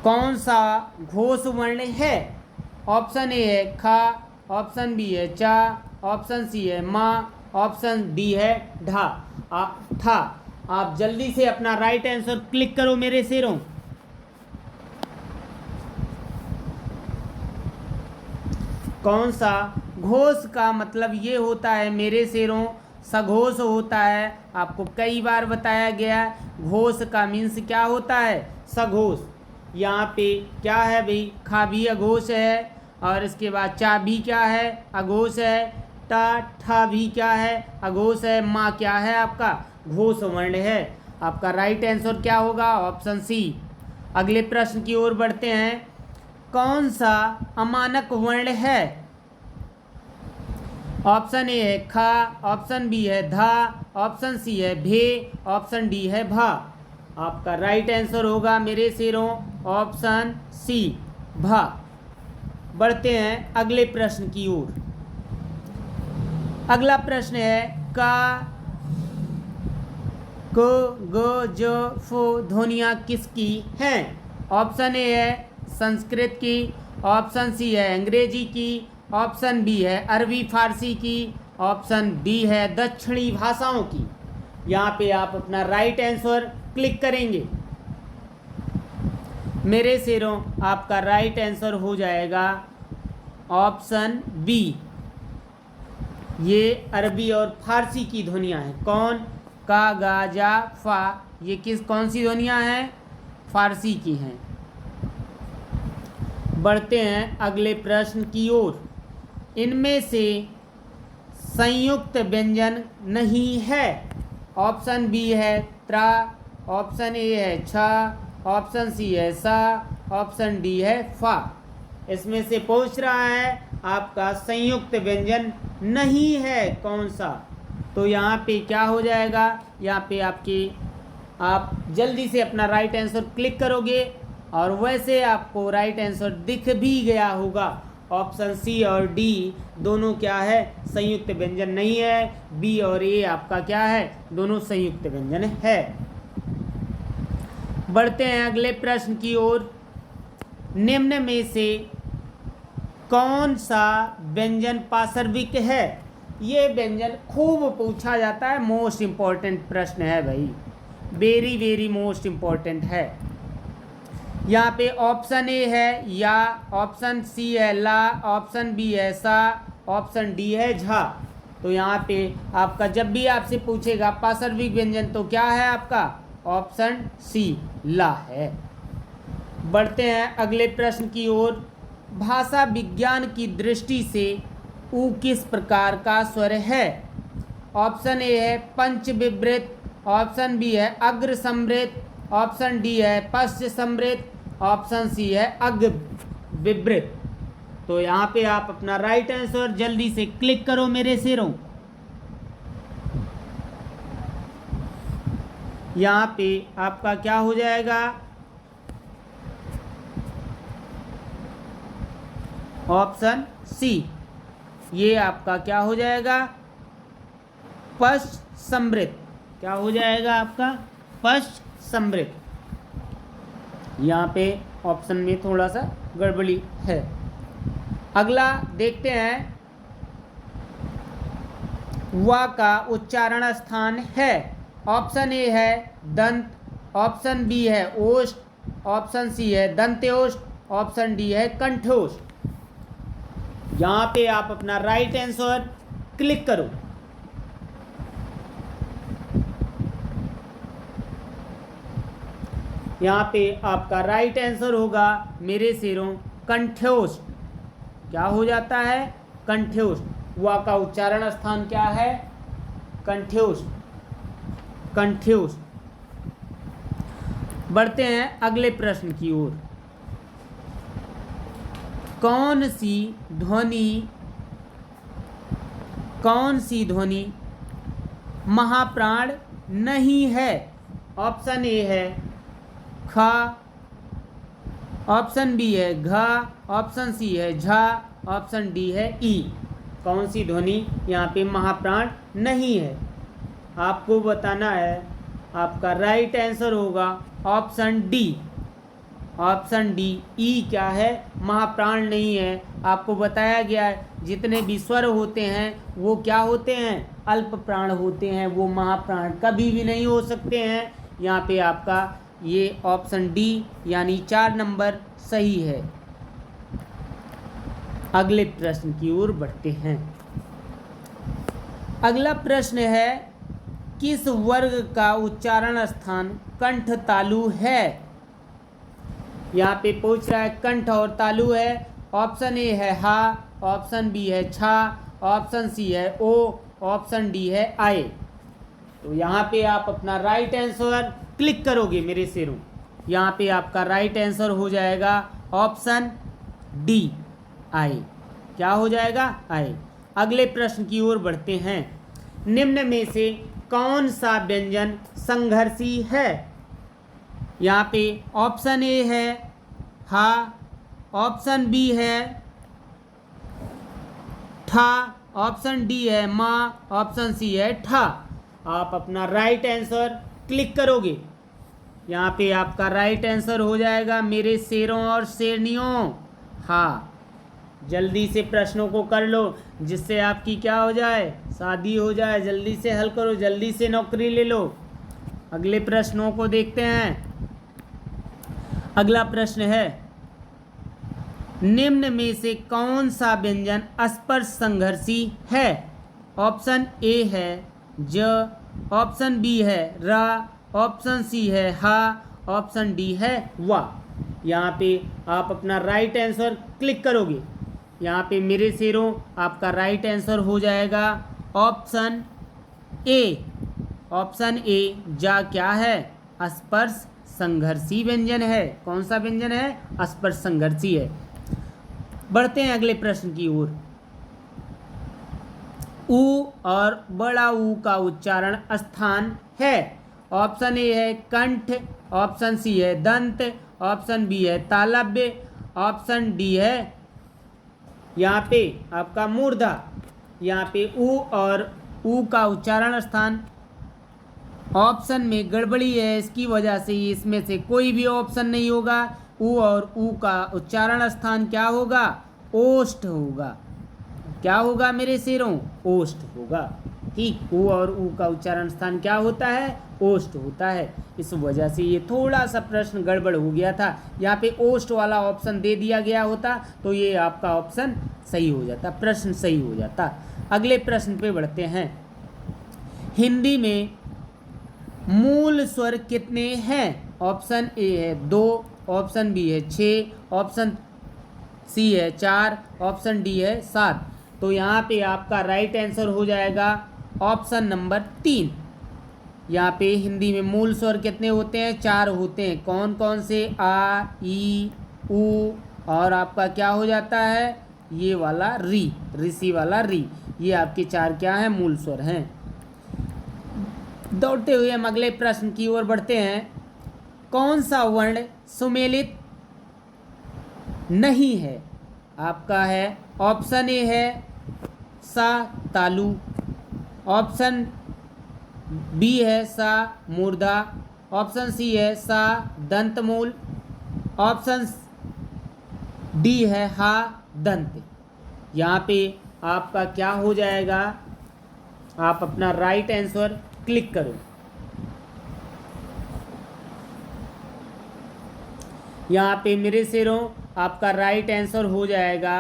कौन सा घोष वर्ण है? ऑप्शन ए है खा, ऑप्शन बी है चा, ऑप्शन सी है माँ, ऑप्शन डी है था। आप जल्दी से अपना राइट आंसर क्लिक करो मेरे शेरों। कौन सा घोष का मतलब ये होता है मेरे शेरों, सघोष होता है। आपको कई बार बताया गया घोष का मीन्स क्या होता है, सघोष। यहाँ पे क्या है भाई, खा भी अघोष है और इसके बाद चा भी क्या है, अघोष है, ठा भी क्या है, अघोष है, माँ क्या है, आपका घोष वर्ण है। आपका राइट आंसर क्या होगा, ऑप्शन सी। अगले प्रश्न की ओर बढ़ते हैं। कौन सा अमानक वर्ण है? ऑप्शन ए है खा, ऑप्शन बी है धा, ऑप्शन सी है भे, ऑप्शन डी है भा। आपका राइट आंसर होगा मेरे शेरों ऑप्शन सी, भा। बढ़ते हैं अगले प्रश्न की ओर। अगला प्रश्न है का, क, ग, ज, फो ध्वनियाँ किसकी हैं? ऑप्शन ए है संस्कृत की, ऑप्शन सी है अंग्रेजी की, ऑप्शन बी है अरबी फारसी की, ऑप्शन डी है दक्षिणी भाषाओं की। यहाँ पे आप अपना राइट आंसर क्लिक करेंगे। मेरे शेरों आपका राइट आंसर हो जाएगा ऑप्शन बी। ये अरबी और फारसी की ध्वनियाँ हैं। कौन? का, गा, जा, फा। ये कौन सी ध्वनियाँ हैं? फारसी की हैं। बढ़ते हैं अगले प्रश्न की ओर। इनमें से संयुक्त व्यंजन नहीं है। ऑप्शन बी है त्रा, ऑप्शन ए है छा, ऑप्शन सी है सा, ऑप्शन डी है फा। इसमें से पूछ रहा है आपका संयुक्त व्यंजन नहीं है कौन सा? तो यहाँ पे क्या हो जाएगा, यहाँ पे आप जल्दी से अपना राइट आंसर क्लिक करोगे और वैसे आपको राइट आंसर दिख भी गया होगा। ऑप्शन सी और डी दोनों क्या है, संयुक्त व्यंजन नहीं है। बी और ए आपका क्या है, दोनों संयुक्त व्यंजन है। बढ़ते हैं अगले प्रश्न की ओर। निम्न में से कौन सा व्यंजन पार्श्विक है? ये व्यंजन खूब पूछा जाता है, मोस्ट इम्पॉर्टेंट प्रश्न है भाई, वेरी वेरी मोस्ट इम्पॉर्टेंट है। यहाँ पे ऑप्शन ए है या, ऑप्शन सी है ला, ऑप्शन बी है सा, ऑप्शन डी है झा। तो यहाँ पे आपका जब भी आपसे पूछेगा पार्श्विक व्यंजन तो क्या है आपका, ऑप्शन सी ला है। बढ़ते हैं अगले प्रश्न की ओर। भाषा विज्ञान की दृष्टि से ऊ किस प्रकार का स्वर है? ऑप्शन ए है पंच विवृत, ऑप्शन बी है अग्र समृत, ऑप्शन डी है पश्च समृत, ऑप्शन सी है अग विवृत। तो यहाँ पे आप अपना राइट आंसर जल्दी से क्लिक करो मेरे शेरों। यहाँ पे आपका क्या हो जाएगा, ऑप्शन सी। ये आपका क्या हो जाएगा, पश्च समृत। क्या हो जाएगा आपका, पश्च समृत। यहाँ पे ऑप्शन में थोड़ा सा गड़बड़ी है। अगला देखते हैं, वा का उच्चारण स्थान है। ऑप्शन ए है दंत, ऑप्शन बी है ओष्ठ, ऑप्शन सी है दंत्योष्ठ, ऑप्शन डी है कंठोष्ठ। यहाँ पे आप अपना राइट आंसर क्लिक करो। यहाँ पे आपका राइट आंसर होगा मेरे शेरों कंठोष्ठ। क्या हो जाता है? कंठ्योष्ट। वा का उच्चारण स्थान क्या है? कंठ्योष्ट, कंठ्योष्ट। बढ़ते हैं अगले प्रश्न की ओर। कौन सी ध्वनि महाप्राण नहीं है? ऑप्शन ए है ख, ऑप्शन बी है घ, ऑप्शन सी है झ, ऑप्शन डी है ई। कौन सी ध्वनि यहाँ पे महाप्राण नहीं है? आपको बताना है। आपका राइट आंसर होगा ऑप्शन डी। ऑप्शन डी, ई क्या है? महाप्राण नहीं है। आपको बताया गया है जितने भी स्वर होते हैं वो क्या होते हैं? अल्प प्राण होते हैं, वो महाप्राण कभी भी नहीं हो सकते हैं। यहाँ पे आपका ये ऑप्शन डी यानी 4 नंबर सही है। अगले प्रश्न की ओर बढ़ते हैं। अगला प्रश्न है, किस वर्ग का उच्चारण स्थान कंठ तालु है? यहाँ पे पूछ रहा है कंठ और तालु है। ऑप्शन ए है हा, ऑप्शन बी है छा, ऑप्शन सी है ओ, ऑप्शन डी है आए। तो यहाँ पे आप अपना राइट आंसर क्लिक करोगे मेरे शेरों। यहाँ पे आपका राइट आंसर हो जाएगा ऑप्शन डी आए। क्या हो जाएगा? आए। अगले प्रश्न की ओर बढ़ते हैं। निम्न में से कौन सा व्यंजन संघर्षी है? यहाँ पे ऑप्शन ए है हा, ऑप्शन बी है ठा, ऑप्शन डी है माँ, ऑप्शन सी है ठा। आप अपना राइट आंसर क्लिक करोगे। यहाँ पे आपका राइट आंसर हो जाएगा मेरे शेरों और शेरनियों हाँ। जल्दी से प्रश्नों को कर लो जिससे आपकी क्या हो जाए? शादी हो जाए। जल्दी से हल करो, जल्दी से नौकरी ले लो। अगले प्रश्नों को देखते हैं। अगला प्रश्न है, निम्न में से कौन सा व्यंजन स्पर्श संघर्षी है? ऑप्शन ए है ज, ऑप्शन बी है रा, ऑप्शन सी है हा, ऑप्शन डी है वा। यहाँ पे आप अपना राइट आंसर क्लिक करोगे। यहाँ पे मेरे शेरों आपका राइट आंसर हो जाएगा ऑप्शन ए। ऑप्शन ए जा क्या है? स्पर्श संघर्षी व्यंजन है। कौन सा व्यंजन है? स्पर्श संघर्षी है। बढ़ते हैं अगले प्रश्न की ओर। ऊ और बड़ा ऊ का उच्चारण स्थान है। ऑप्शन ए है कंठ, ऑप्शन सी है दंत, ऑप्शन बी है तालव्य, ऑप्शन डी है यहाँ पे आपका मूर्धा। यहाँ पे ऊ और ऊ का उच्चारण स्थान ऑप्शन में गड़बड़ी है, इसकी वजह से इसमें से कोई भी ऑप्शन नहीं होगा। ऊ और ऊ का उच्चारण स्थान क्या होगा? ओष्ठ होगा। क्या होगा मेरे शेरों? ओष्ठ होगा। ठीक, ऊ और ऊ का उच्चारण स्थान क्या होता है? ओष्ठ होता है। इस वजह से ये थोड़ा सा प्रश्न गड़बड़ हो गया था। यहाँ पे ओष्ठ वाला ऑप्शन दे दिया गया होता तो ये आपका ऑप्शन सही हो जाता, प्रश्न सही हो जाता। अगले प्रश्न पे बढ़ते हैं। हिंदी में मूल स्वर कितने हैं? ऑप्शन ए है 2, ऑप्शन बी है 6, ऑप्शन सी है 4, ऑप्शन डी है 7। तो यहाँ पे आपका राइट आंसर हो जाएगा ऑप्शन नंबर 3। यहाँ पे हिंदी में मूल स्वर कितने होते हैं? 4 होते हैं। कौन कौन से? आ, ई, ऊ और आपका क्या हो जाता है? ये वाला री, ऋषि वाला री। ये आपके 4 क्या हैं? मूल स्वर हैं। दौड़ते हुए हम अगले प्रश्न की ओर बढ़ते हैं। कौन सा वर्ण सुमेलित नहीं है? आपका है ऑप्शन ए है सा तालु, ऑप्शन बी है सा मूर्धा, ऑप्शन सी है सा दंतमूल, ऑप्शन डी है हा दंत। यहाँ पे आपका क्या हो जाएगा? आप अपना राइट आंसर क्लिक करो। यहाँ पे मेरे शेरों आपका राइट आंसर हो जाएगा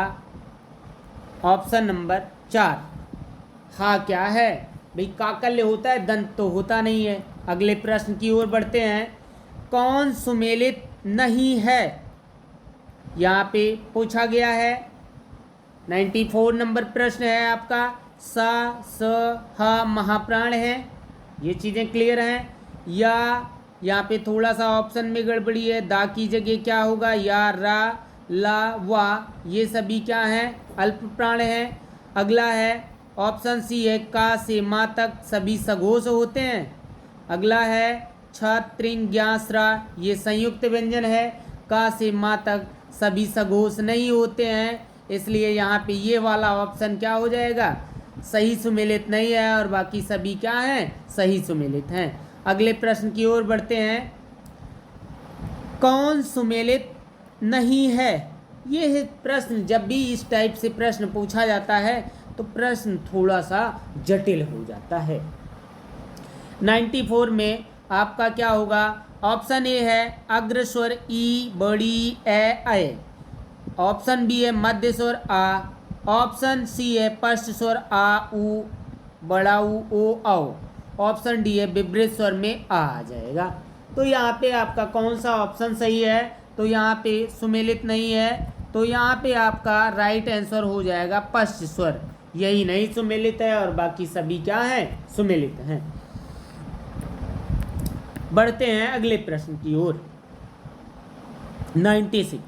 ऑप्शन नंबर 4। हाँ क्या है भाई? काकल्य होता है, दंत तो होता नहीं है। अगले प्रश्न की ओर बढ़ते हैं। कौन सुमेलित नहीं है? यहाँ पे पूछा गया है 94 नंबर प्रश्न है आपका, सा स ह महाप्राण है, ये चीज़ें क्लियर हैं। या यहाँ पे थोड़ा सा ऑप्शन में गड़बड़ी है, दा की जगह क्या होगा, या रा ला वा, ये सभी क्या हैं, अल्प प्राण हैं। अगला है ऑप्शन सी है, का से मा तक सभी सघोष होते हैं। अगला है छ त्रिंग ज्ञा स्रा, ये संयुक्त व्यंजन है। का से मा तक सभी सघोष नहीं होते हैं, इसलिए यहाँ पे ये वाला ऑप्शन क्या हो जाएगा, सही सुमेलित नहीं है, और बाकी सभी क्या हैं, सही सुमेलित हैं। अगले प्रश्न की ओर बढ़ते हैं। कौन सुमेलित नहीं है, ये है प्रश्न। जब भी इस टाइप से प्रश्न पूछा जाता है तो प्रश्न थोड़ा सा जटिल हो जाता है। 94 में आपका क्या होगा, ऑप्शन ए है अग्र स्वर ई बड़ी ए। ऑप्शन बी है मध्य स्वर आ। ऑप्शन सी है पश्च स्वर आ उ बड़ा उ ओ औ। ऑप्शन डी है विभ्रित स्वर में आ जाएगा। तो यहाँ पे आपका कौन सा ऑप्शन सही है, तो यहाँ पे सुमेलित नहीं है, तो यहाँ पे आपका राइट आंसर हो जाएगा पश्च स्वर, यही नहीं सुमेलित है और बाकी सभी क्या हैं, सुमेलित हैं। बढ़ते हैं अगले प्रश्न की ओर। 96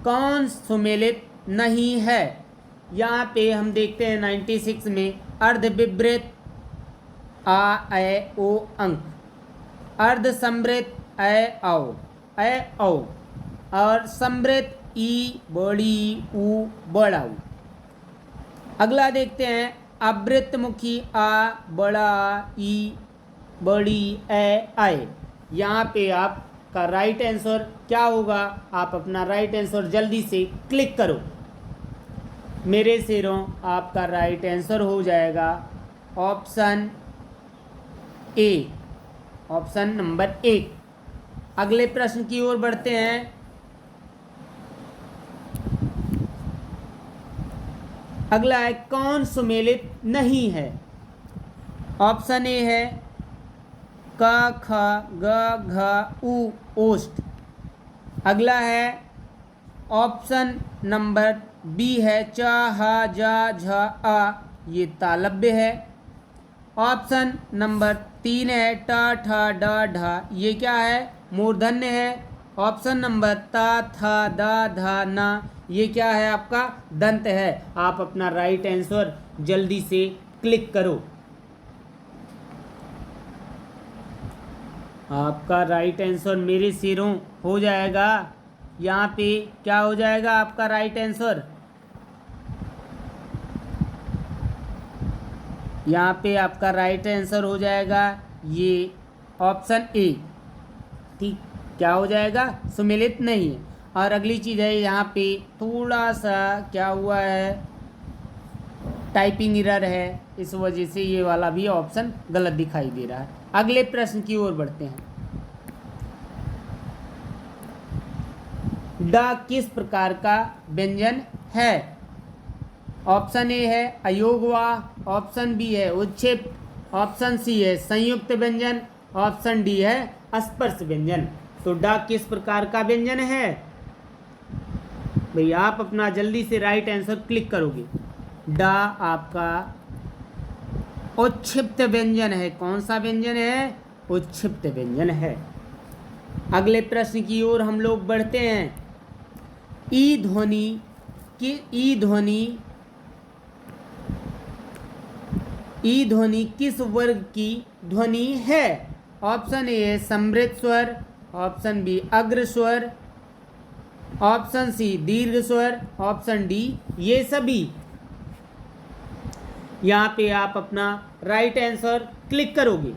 कौन सुमेलित नहीं है, यहाँ पे हम देखते हैं 96 में अर्ध विभ्रित आ ए ओ अंक, अर्ध समृत ए औ और समृत ई बड़ी उ बड़ा उ। अगला देखते हैं अवृत्तमुखी आ बड़ा ई बड़ी ए आए। यहाँ पे आपका राइट आंसर क्या होगा, आप अपना राइट आंसर जल्दी से क्लिक करो। मेरे शेरों आपका राइट आंसर हो जाएगा ऑप्शन ए, ऑप्शन नंबर 1। अगले प्रश्न की ओर बढ़ते हैं। अगला है कौन सुमेलित नहीं है, ऑप्शन ए है क ख ग घ उ ओष्ठ। अगला है ऑप्शन नंबर बी है च ह ज झ आ, ये तालव्य है। ऑप्शन नंबर 3 है ट ठ ड ढ, ये क्या है, मूर्धन्य है। ऑप्शन नंबर त थ द ध न, ये क्या है, आपका दंत है। आप अपना राइट आंसर जल्दी से क्लिक करो। आपका राइट आंसर मेरे शेरों हो जाएगा, यहाँ पे क्या हो जाएगा आपका राइट आंसर, यहाँ पे आपका राइट आंसर हो जाएगा ये ऑप्शन ए। ठीक, क्या हो जाएगा, सुमेलित नहीं है। और अगली चीज़ है यहाँ पे थोड़ा सा क्या हुआ है, टाइपिंग एरर है, इस वजह से ये वाला भी ऑप्शन गलत दिखाई दे रहा है। अगले प्रश्न की ओर बढ़ते हैं। ड किस प्रकार का व्यंजन है, ऑप्शन ए है अयोगवा, ऑप्शन बी है उच्छिष्ट, ऑप्शन सी है संयुक्त व्यंजन, ऑप्शन डी है स्पर्श व्यंजन। तो ड किस प्रकार का व्यंजन है, भाई आप अपना जल्दी से राइट आंसर क्लिक करोगे। ड आपका उच्छिष्ट व्यंजन है। कौन सा व्यंजन है, उच्छिष्ट व्यंजन है। अगले प्रश्न की ओर हम लोग बढ़ते हैं। ई ध्वनि किस वर्ग की ध्वनि है, ऑप्शन ए है समृद्ध स्वर, ऑप्शन बी अग्र स्वर, ऑप्शन सी दीर्घ स्वर, ऑप्शन डी ये सभी। यहाँ पे आप अपना राइट आंसर क्लिक करोगे।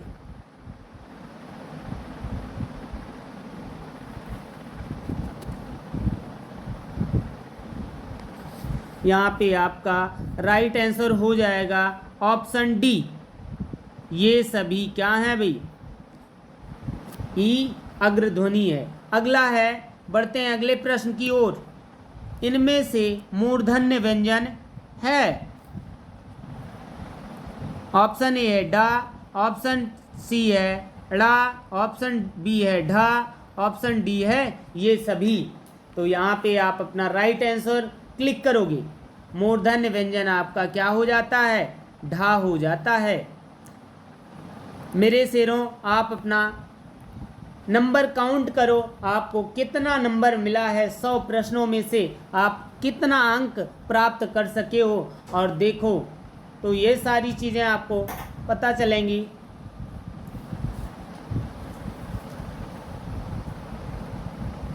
यहाँ पे आपका राइट आंसर हो जाएगा ऑप्शन डी, ये सभी क्या है भाई, ई अग्र ध्वनि है। अगला है, बढ़ते हैं अगले प्रश्न की ओर। इनमें से मूर्धन्य व्यंजन है, ऑप्शन ए है डा, ऑप्शन सी है ड़ा, ऑप्शन बी है ढा, ऑप्शन डी है ये सभी। तो यहाँ पे आप अपना राइट आंसर क्लिक करोगे। मूर्धन्य व्यंजन आपका क्या हो जाता है, ढा हो जाता है। मेरे शेरों, आप अपना नंबर काउंट करो, आपको कितना नंबर मिला है 100 प्रश्नों में से, आप कितना अंक प्राप्त कर सके हो। और देखो तो ये सारी चीज़ें आपको पता चलेंगी।